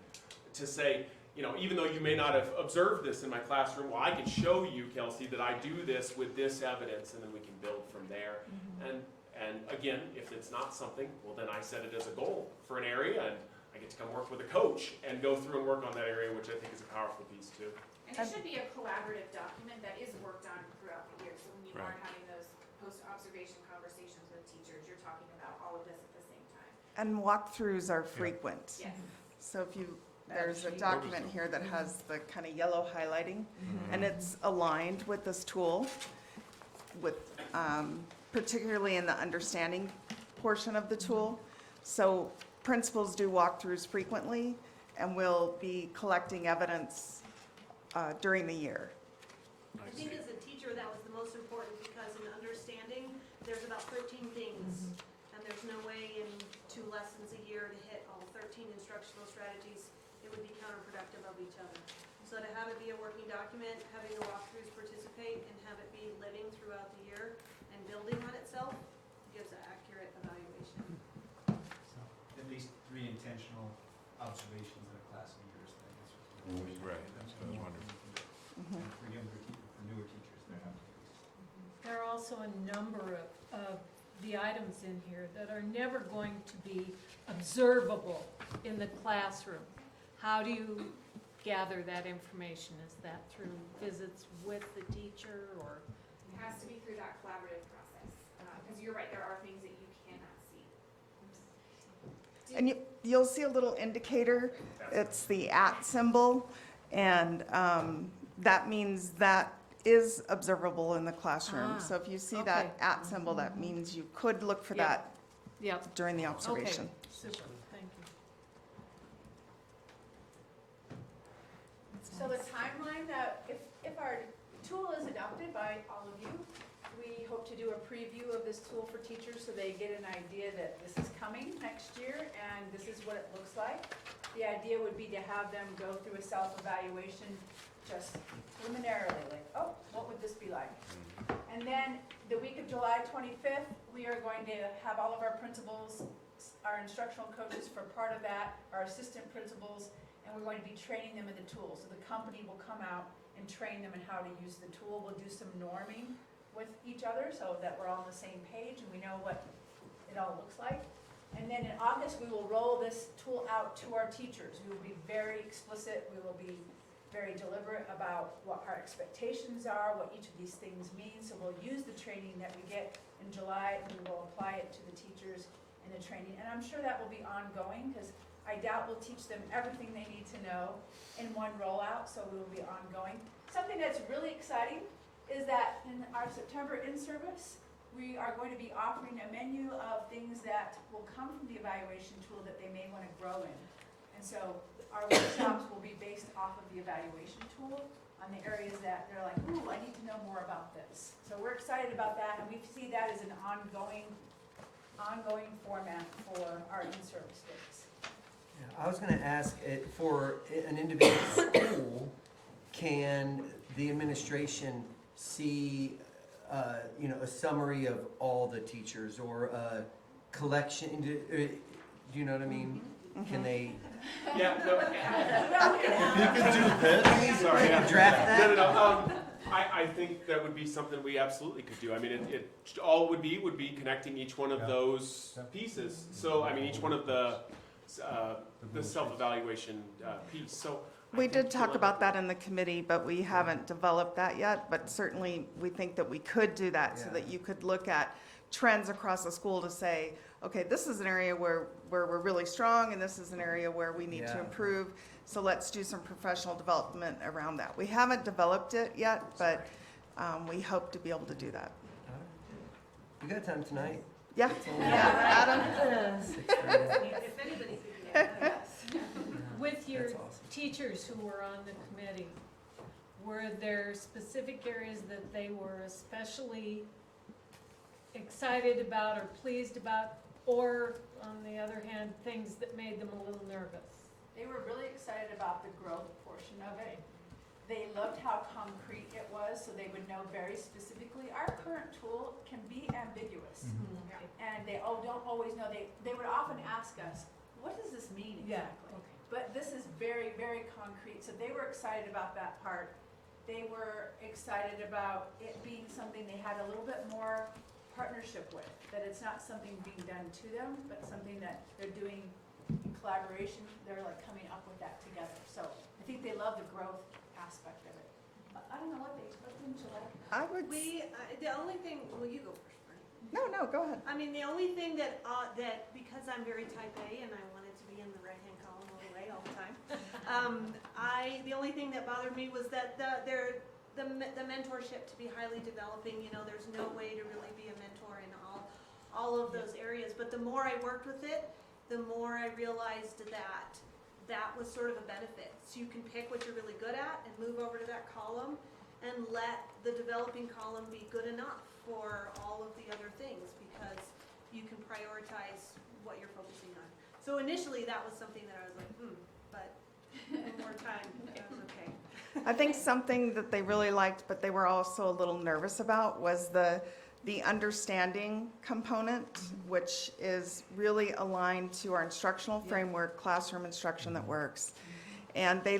to say, even though you may not have observed this in my classroom, well, I can show you, Kelsey, that I do this with this evidence, and then we can build from there. And again, if it's not something, well, then I set it as a goal for an area, and I get to come work with a coach and go through and work on that area, which I think is a powerful piece too. And it should be a collaborative document that is worked on throughout the year. So when you are Right. having those post-observation conversations with teachers, you're talking about all of this at the same time. And walkthroughs are frequent. Yes. So there's a document here that has the kind of yellow highlighting, and it's aligned with this tool, with, particularly in the understanding portion of the tool. So principals do walkthroughs frequently, and we'll be collecting evidence during the year. I think as a teacher, that was the most important, because in understanding, there's about 13 things, and there's no way in 2 lessons a year to hit all 13 instructional strategies. It would be counterproductive of each other. So to have it be a working document, having the walkthroughs participate, and have it be living throughout the year and building on itself gives an accurate evaluation. At least 3 intentional observations in a class a year is Right, that's what I was wondering. And for newer teachers, they're having. There are also a number of the items in here that are never going to be observable in the classroom. How do you gather that information? Is that through visits with the teacher, or? It has to be through that collaborative process. Because you're right, there are things that you cannot see. And you'll see a little indicator, it's the @ symbol, and that means that is observable in the classroom. So if you see that @ symbol, that means you could look for that during the observation. Okay, super, thank you. So the timeline, if our tool is adopted by all of you, we hope to do a preview of this tool for teachers so they get an idea that this is coming next year and this is what it looks like. The idea would be to have them go through a self-evaluation just preliminarily, like, oh, what would this be like? And then the week of July 25th, we are going to have all of our principals, our instructional coaches for part of that, our assistant principals, and we're going to be training them in the tool. So the company will come out and train them in how to use the tool. We'll do some norming with each other so that we're all on the same page and we know what it all looks like. And then in August, we will roll this tool out to our teachers. We will be very explicit. We will be very deliberate about what our expectations are, what each of these things mean. So we'll use the training that we get in July and we will apply it to the teachers in the training. And I'm sure that will be ongoing because I doubt we'll teach them everything they need to know in one rollout, so we will be ongoing. Something that's really exciting is that in our September in-service, we are going to be offering a menu of things that will come from the evaluation tool that they may want to grow in. And so our workshops will be based off of the evaluation tool on the areas that they're like, ooh, I need to know more about this. So we're excited about that, and we see that as an ongoing format for our in-service days. I was going to ask, for an individual school, can the administration see, a summary of all the teachers or a collection? Do you know what I mean? Can they? Yeah, no. You could do this. Sorry, yeah. Draft that? No. I think that would be something we absolutely could do. I mean, it all would be connecting each one of those pieces. So, I mean, each one of the self-evaluation piece. So We did talk about that in the committee, but we haven't developed that yet. But certainly, we think that we could do that so that you could look at trends across the school to say, okay, this is an area where we're really strong, and this is an area where we need to improve. So let's do some professional development around that. We haven't developed it yet, but we hope to be able to do that. You got time tonight? Yeah. Adam? If anybody could do that. With your That's awesome. teachers who were on the committee, were there specific areas that they were especially excited about or pleased about, or on the other hand, things that made them a little nervous? They were really excited about the growth portion of it. They loved how concrete it was, so they would know very specifically. Our current tool can be ambiguous, and they don't always know. They would often ask us, what does this mean exactly? Okay. But this is very, very concrete, so they were excited about that part. They were excited about it being something they had a little bit more partnership with, that it's not something being done to them, but something that they're doing in collaboration. They're like coming up with that together. So I think they love the growth aspect of it. I don't know what didn't you like? The only thing, well, you go first, Bernie. No, go ahead. I mean, the only thing that because I'm very type A and I wanted to be in the right-hand column all the way all the time, the only thing that bothered me was that the mentorship to be highly developing. You know, there's no way to really be a mentor in all of those areas. But the more I worked with it, the more I realized that was sort of a benefit. So you can pick what you're really good at and move over to that column and let the developing column be good enough for all of the other things, because you can prioritize what you're focusing on. So initially that was something that I was like, but one more time, that was okay. I think something that they really liked, but they were also a little nervous about, was the understanding component, which is really aligned to our instructional framework, classroom instruction that works. And they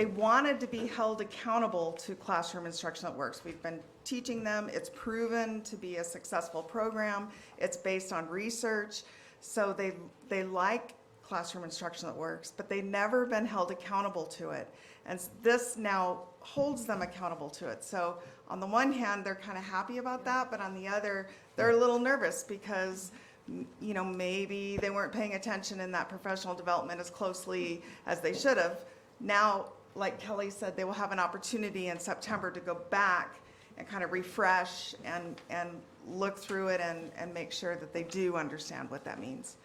wanted to be held accountable to classroom instruction that works. We've been teaching them. It's proven to be a successful program. It's based on research. So they like classroom instruction that works, but they've never been held accountable to it. And this now holds them accountable to it. So on the one hand, they're kind of happy about that, but on the other, they're a little nervous because, you know, maybe they weren't paying attention in that professional development as closely as they should have. Now, like Kelly said, they will have an opportunity in September to go back and kind of refresh and look through it and make sure that they do understand what that means.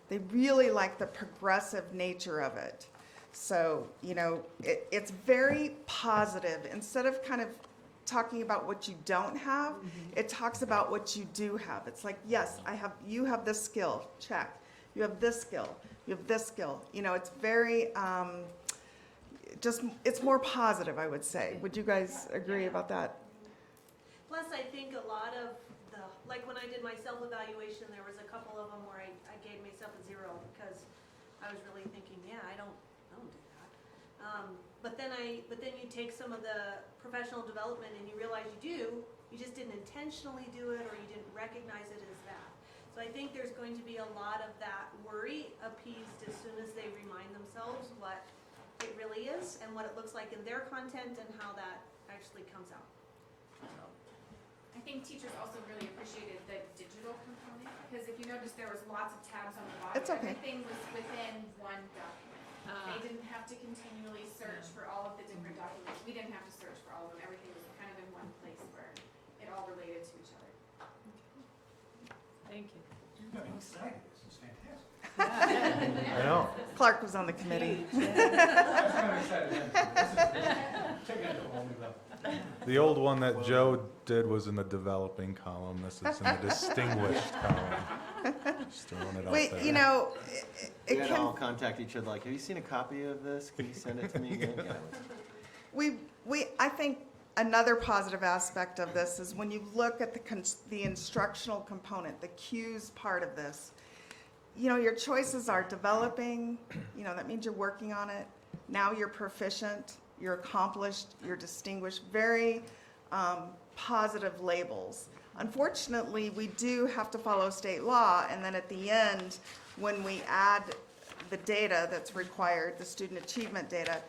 They really like the progressive nature of it. So, you know, it's very positive. Instead of kind of talking about what you don't have, it talks about what you do have. It's like, yes, you have this skill, check. You have this skill, you have this skill. You know, it's very, it's more positive, I would say. Would you guys agree about that? Plus, I think a lot of like when I did my self-evaluation, there was a couple of them where I gave myself a 0 because I was really thinking, yeah, I don't do that. But then you take some of the professional development and you realize you just didn't intentionally do it, or you didn't recognize it as that. So I think there's going to be a lot of that worry appeased as soon as they remind themselves what it really is and what it looks like in their content and how that actually comes out. So. I think teachers also really appreciated the digital component, because if you notice, there was lots of tabs on the bottom. It's okay. Everything was within one document. They didn't have to continually search for all of the different documents. We didn't have to search for all of them. Everything was kind of in one place where it all related to each other. Thank you. You've got me excited. This is fantastic. I know. Clark was on the committee. I'm kind of excited. Take it to a whole new level. The old one that Joe did was in the developing column. This is in the distinguished column. Just throwing it out Wait, there. you know, We it had can. all contact each other like, have you seen a copy of this? Can you send it to me again? Yeah. I think another positive aspect of this is when you look at the instructional component, the cues part of this, you know, your choices are developing, you know, that means you're working on it. Now you're proficient, you're accomplished, you're distinguished, very positive labels. Unfortunately, we do have to follow state law, and then at the end, when we add the data that's required, the student achievement data,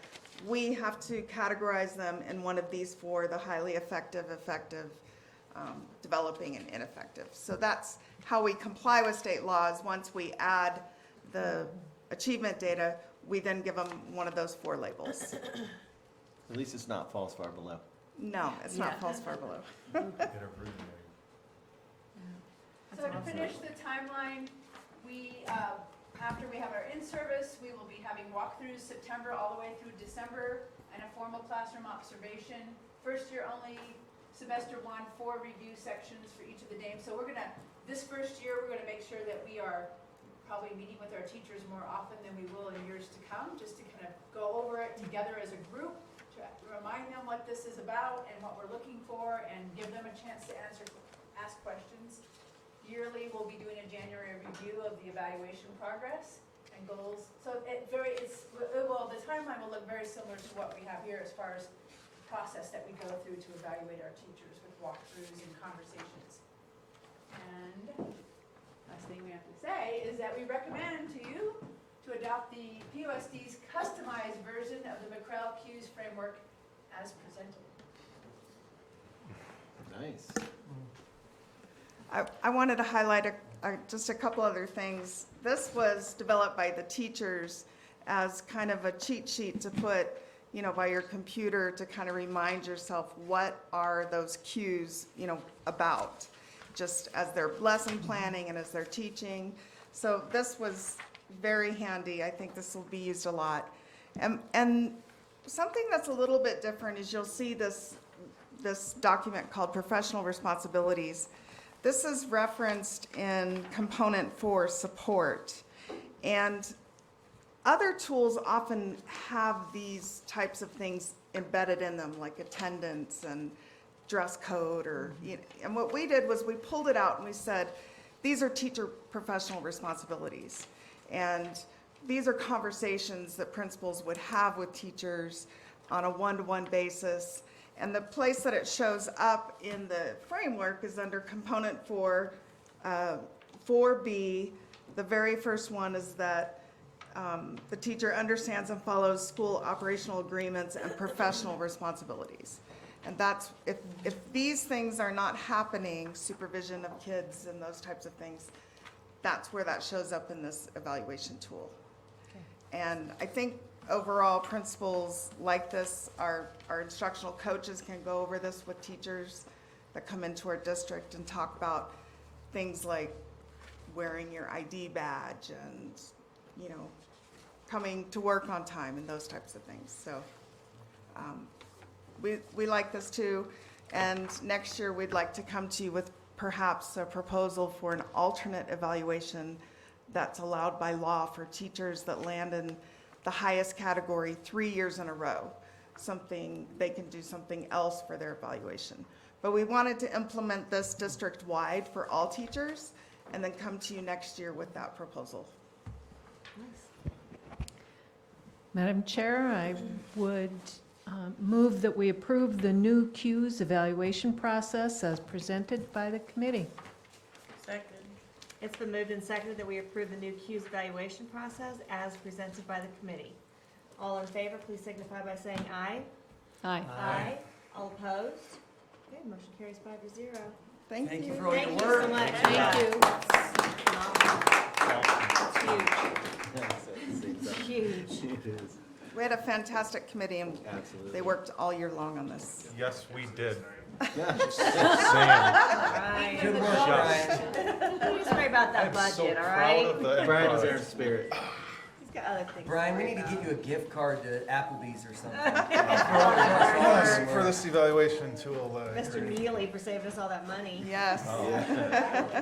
we have to categorize them in one of these four: the highly effective, developing, and ineffective. So that's how we comply with state laws. Once we add the achievement data, we then give them one of those four labels. At least it's not false far below. No, it's not false far below. So to finish the timeline, we, after we have our in-service, we will be having walkthroughs September all the way through December and a formal classroom observation. First year only, semester 1, 4 review sections for each of the dames. So this first year, we're gonna make sure that we are probably meeting with our teachers more often than we will in years to come, just to kind of go over it together as a group, to remind them what this is about and what we're looking for, and give them a chance to ask questions. Yearly, we'll be doing a January review of the evaluation progress and goals. So the timeline will look very similar to what we have here as far as the process that we go through to evaluate our teachers with walkthroughs and conversations. And last thing we have to say is that we recommend to you to adopt the PUSD's customized version of the McCrell Cues framework as presented. Nice. I wanted to highlight just a couple other things. This was developed by the teachers as kind of a cheat sheet to put, by your computer to kind of remind yourself what are those cues, about, just as they're lesson planning and as they're teaching. So this was very handy. I think this will be used a lot. And something that's a little bit different is you'll see this document called Professional Responsibilities. This is referenced in component 4, support. And other tools often have these types of things embedded in them, like attendance and dress code, and what we did was we pulled it out and we said, these are teacher professional responsibilities. And these are conversations that principals would have with teachers on a one-to-one basis. And the place that it shows up in the framework is under component 4, 4B. The very first one is that the teacher understands and follows school operational agreements and professional responsibilities. And that's, if these things are not happening, supervision of kids and those types of things, that's where that shows up in this evaluation tool. Okay. And I think overall, principals like this. Our instructional coaches can go over this with teachers that come into our district and talk about things like wearing your ID badge and, coming to work on time and those types of things. So we like this too. And next year, we'd like to come to you with perhaps a proposal for an alternate evaluation that's allowed by law for teachers that land in the highest category 3 years in a row. They can do something else for their evaluation. But we wanted to implement this district-wide for all teachers and then come to you next year with that proposal. Madam Chair, I would move that we approve the new CUES evaluation process as presented by the committee. Second. It's been moved and seconded that we approve the new CUES evaluation process as presented by the committee. All in favor, please signify by saying aye. Aye. Aye. All opposed? Okay, motion carries 5-0. Thank you. for all your Thank you work. so much. Thank you. It's huge. It is. We had a fantastic committee, and Absolutely. they worked all year long on this. Yes, we did. Right. Good work, Brian. Don't worry about that budget, all right? Brian is our spirit. He's got other things. Brian, we need to get you a gift card to Applebee's or something. For this evaluation tool. Mr. Neely for saving us all that money. Yes.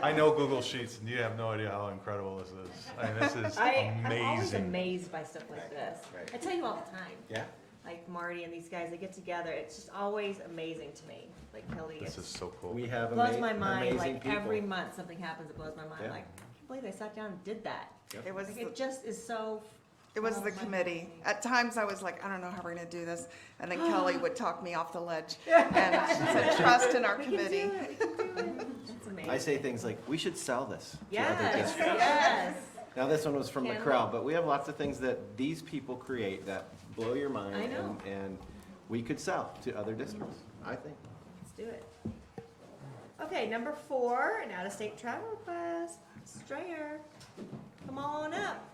I know Google Sheets, and you have no idea how incredible this is. I mean, this is I'm always amazing. amazed by stuff like this. Right. I tell you all the time. Yeah? Like Marty and these guys, they get together. It's just always amazing to me. Like Kelly, This is so cool. We have blows my mind. amazing Like people. every month something happens that blows my mind. Yeah. Like, I can't believe they sat down and did that. Yep. It was Like, it just is so It was the committee. At times I was like, I don't know how we're gonna do this. And then Kelly would talk me off the ledge. And she said, trust in our committee. I say things like, we should sell this to other Yes, districts. yes. Now, this one was from the Can't crowd, wait. but we have lots of things that these people create that blow your mind. I know. And we could sell to other districts, I think. Let's do it. Okay, number 4, an out-of-state travel request. Strayer, come on up.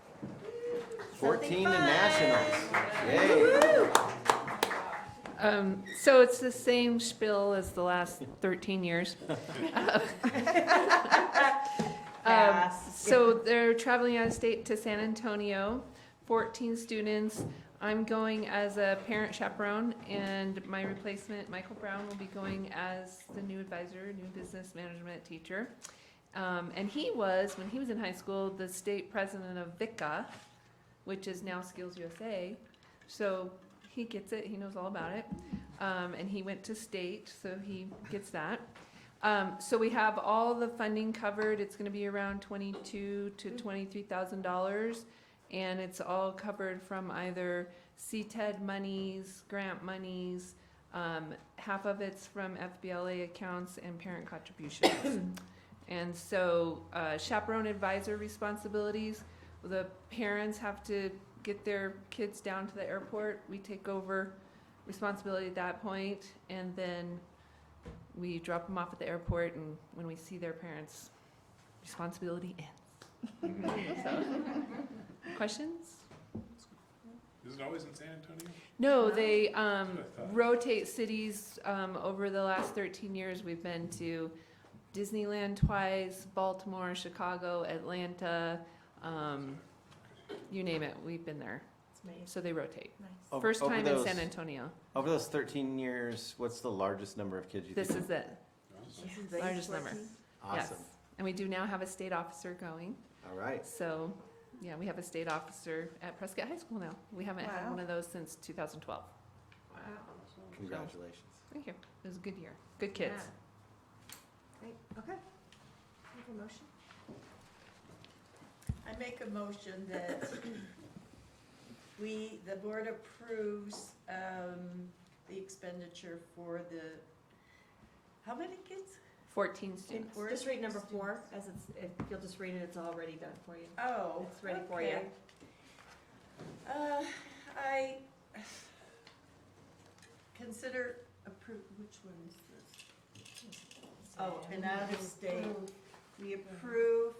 14 to Something fun. nationals. Yay. So it's the same spiel as the last 13 years. Pass. So they're traveling out of state to San Antonio, 14 students. I'm going as a parent chaperone, and my replacement, Michael Brown, will be going as the new advisor, new business management teacher. And he was, when he was in high school, the state president of VICA, which is now Skills USA. So he gets it, he knows all about it. And he went to state, so he gets that. So we have all the funding covered. It's gonna be around $22,000 to $23,000. And it's all covered from either CTED monies, grant monies, half of it's from FBLA accounts and parent contributions. And so chaperone advisor responsibilities, the parents have to get their kids down to the airport. We take over responsibility at that point, and then we drop them off at the airport, and when we see their parents, responsibility ends. So, questions? Is it always in San Antonio? No, they That's what I thought. rotate cities. Over the last 13 years, we've been to Disneyland twice, Baltimore, Chicago, Atlanta, you name it, we've been there. So they rotate. Ov- First over time those- in San Antonio. Over those 13 years, what's the largest number of kids you This think? is it. This is the Largest number. Yes. Awesome. And we do now have a state officer going. All right. So, yeah, we have a state officer at Prescott High School now. We haven't had Wow. one of those since 2012. Congratulations. Thank you. It was a good year. Good kids. Yeah. Great, okay. Have a motion? I make a motion that the board approves, the expenditure for how many kids? 14 students. Just read number 4, as it's, if you'll just read it, it's already done for you. Oh. It's ready for you. okay. I consider which one is this? Oh, an out-of-state. We approve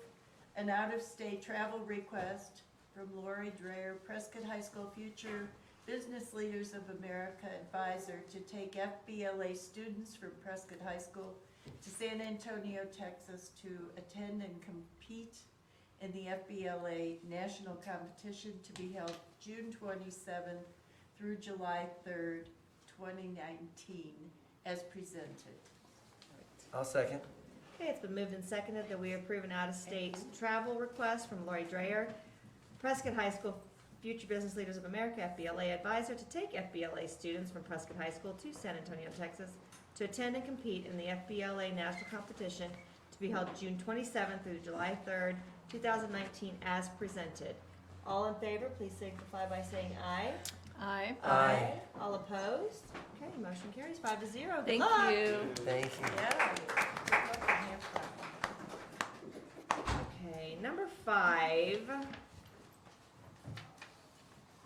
an out-of-state travel request from Lori Dreyer, Prescott High School Future Business Leaders of America Advisor, to take FBLA students from Prescott High School to San Antonio, Texas, to attend and compete in the FBLA National Competition to be held June 27th through July 3rd, 2019, as presented. I'll second. Okay, it's been moved and seconded that we approve an out-of-state travel request from Lori Dreyer, Prescott High School Future Business Leaders of America, FBLA Advisor, to take FBLA students from Prescott High School to San Antonio, Texas, to attend and compete in the FBLA National Competition to be held June 27th through July 3rd, 2019, as presented. All in favor, please signify by saying aye. Aye. Aye. All opposed? Okay, motion carries 5-0. Good Thank luck. you. Thank you. Yeah. Okay, number 5.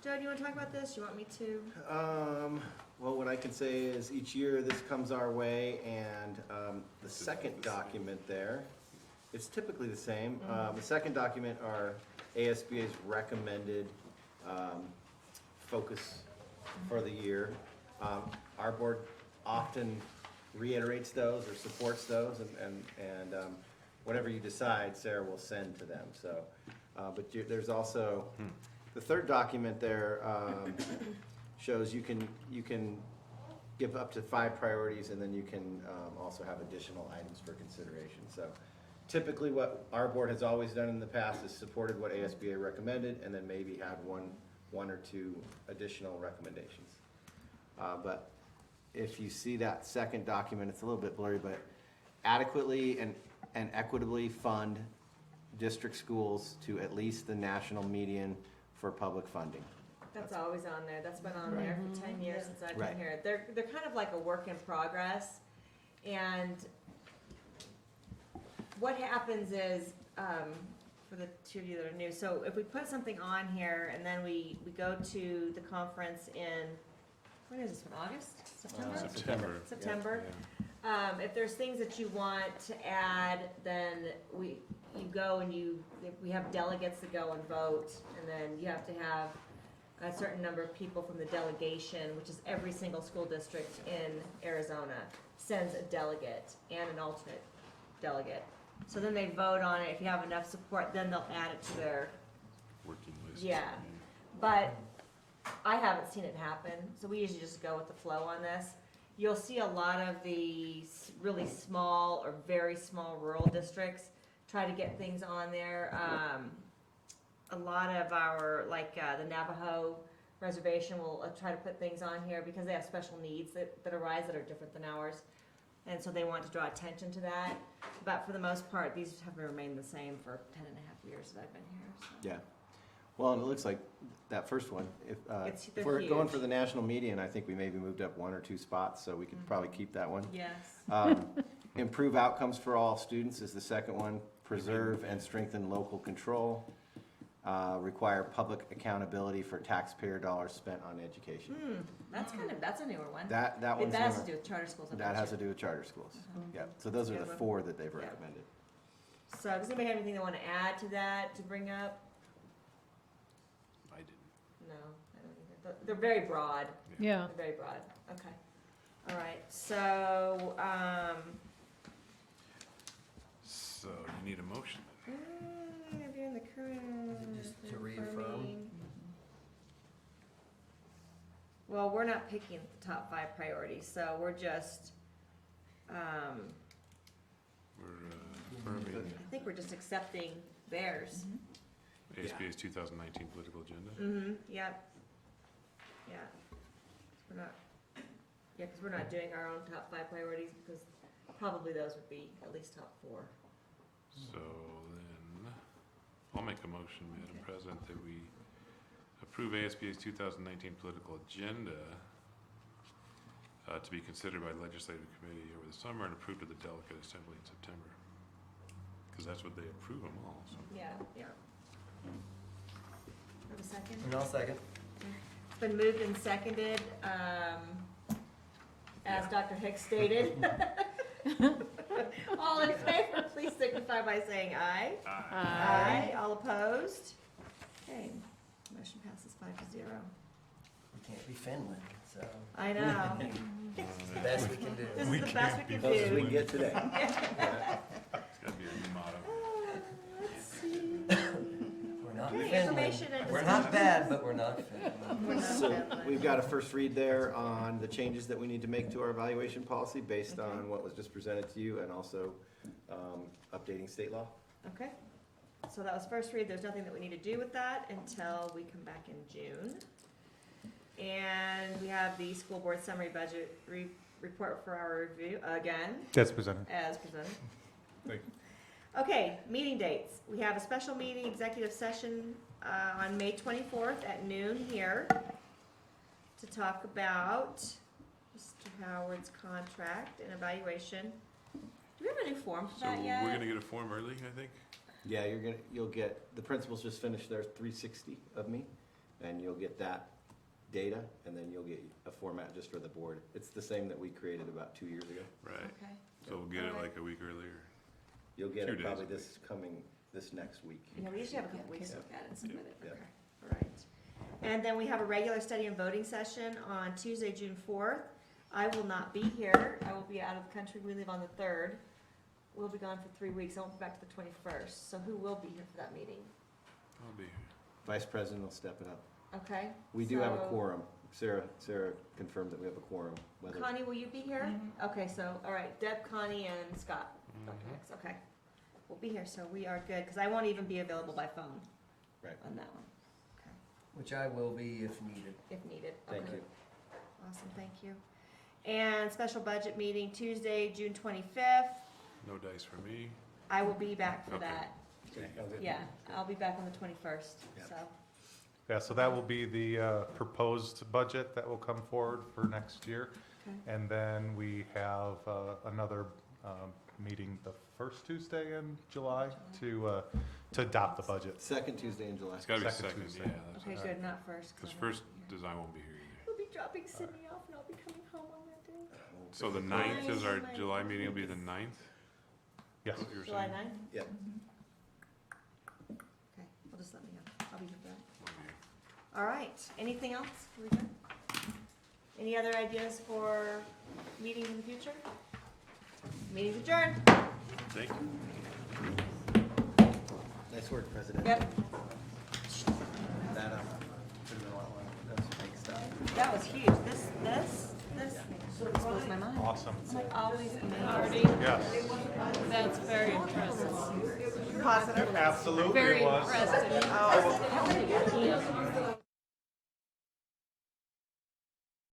Joe, do you want to talk about this? You want me to? Well, what I can say is each year this comes our way, and the second document there, it's typically the same. The second document are ASBA's recommended focus for the year. Our board often reiterates those or supports those, and whatever you decide, Sarah will send to them. So, there's also the third document there. Shows you can give up to 5 priorities, and then you can also have additional items for consideration. So typically what our board has always done in the past is supported what ASBA recommended, and then maybe had one or two additional recommendations. But if you see that second document, it's a little bit blurry, but adequately and equitably fund district schools to at least the national median for public funding. That's always on there. That's been on there for 10 years since I've Right. been here. They're kind of like a work in progress. And what happens is, for the two of you that are new, so if we put something on here and then we go to the conference in, when is this one, August? September? September. September. If there's things that you want to add, then you go and we have delegates that go and vote, and then you have to have a certain number of people from the delegation, which is every single school district in Arizona, sends a delegate and an alternate delegate. So then they vote on it. If you have enough support, then they'll add it to their, Working list. yeah. But I haven't seen it happen, so we usually just go with the flow on this. You'll see a lot of the really small or very small rural districts try to get things on there. A lot of our, like the Navajo reservation will try to put things on here because they have special needs that arise that are different than ours. And so they want to draw attention to that. But for the most part, these have remained the same for 10 and a half years that I've been here. So. Yeah. Well, and it looks like that first one, if They're we're going huge. for the national median, I think we maybe moved up 1 or 2 spots, so we could probably keep that one. Yes. Improve outcomes for all students is the second one. Preserve and strengthen local control. Require public accountability for taxpayer dollars spent on education. That's a newer one. That one's That has to newer. do with charter schools. I That bet has you. to do with charter schools. Uh-huh. Yeah, so those are Good the one. 4 that they've Yeah. recommended. So does anybody have anything they want to add to that, to bring up? I didn't. No, I don't either. They're very broad. Yeah. They're very broad. Okay. All right. So, So you need a motion. reviewing the current. Just to reaffirm. confirming. Well, we're not picking the top 5 priorities, so we're just, We're affirming I think we're just accepting theirs. ASBA's 2019 political agenda. Mm-hmm, yep. Yeah. We're not, yeah, because we're not doing our own top 5 priorities, because probably those would be at least top 4. So then, I'll make a motion, Madam President, that we approve ASBA's 2019 political agenda to be considered by the Legislative Committee over the summer and approved at the Delegate Assembly in September. Because that's what they approve them all, so. Yeah, yeah. Have a second? And I'll second. It's been moved and seconded, as Dr. Hicks stated. All in favor, please signify by saying aye. Aye. All opposed? Okay, motion passes 5-0. We can't be Finland, so. I know. It's the best we can do. This is the best we can Close as we do. can get today. It's gotta be a new motto. Let's see. We're not Okay, Finland. information and We're not bad, but we're not Finland. We're not So Finland. we've got a first read there on the changes that we need to make to our evaluation policy based on what was just presented to you and also updating state law. Okay, so that was first read, there's nothing that we need to do with that until we come back in June. And we have the school board summary budget report for our review, again, That's presented. as presented. Thank Okay, meeting dates. We have a special meeting, executive session, on May 24th at noon here to talk about Mr. Howard's contract and evaluation. Do we have a new form for So that yet? we're gonna get a form early, I think? Yeah, you'll get, the principals just finished their 360 of me, and you'll get that data, and then you'll get a format just for the board. It's the same that we created about 2 years ago. Right. Okay. So we'll get it Alright. like a week earlier. You'll get 2 it days. probably this next week. Yeah, we usually have a couple weeks to look at it and submit it. Yeah. Okay, all right. And then we have a regular study and voting session on Tuesday, June 4th. I will not be here. I will be out of the country. We leave on the 3rd. We'll be gone for 3 weeks. I won't be back to the 21st. So who will be here for that meeting? I'll be here. Vice President will step it up. Okay? We do have a so- quorum. Sarah confirmed that we have a quorum. Whether Connie, will you be here? Okay, so, all right, Deb, Connie, and Scott. Dr. Hicks, okay. We'll be here, so we are good, because I won't even be available by phone. Right. On that one, Which I will be if needed. if needed. Thank Okay. you. Awesome, thank you. And special budget meeting Tuesday, June 25th. No dice for me. I will be back for Okay. that. Okay. Yeah, I'll be back on the 21st, Yeah. so. Yeah, so that will be the proposed budget that will come forward for next year. And then we have another meeting the first Tuesday in July to adopt the budget. Second Tuesday in July. It's gotta be Second second, Tuesday. yeah. that's Okay, right. good, not first. Because first design won't be here either. We'll be dropping Sydney off and I'll be coming home on that day. So the 9th is our July meeting, will be the 9th? Yes. What you're July saying? 9th? Yep. Okay, well, just let me know. I'll be here for that. All right, anything else? Are we done? Any other ideas for meetings in the future? Meeting's adjourned. Thank you. Nice work, President. Yep, That, should have been a lot more. That's big stuff. that was huge. This blows my mind. Awesome. It's like always amazing. Yes. That's very impressive. Positive. Absolutely Very it was. impressive. Oh.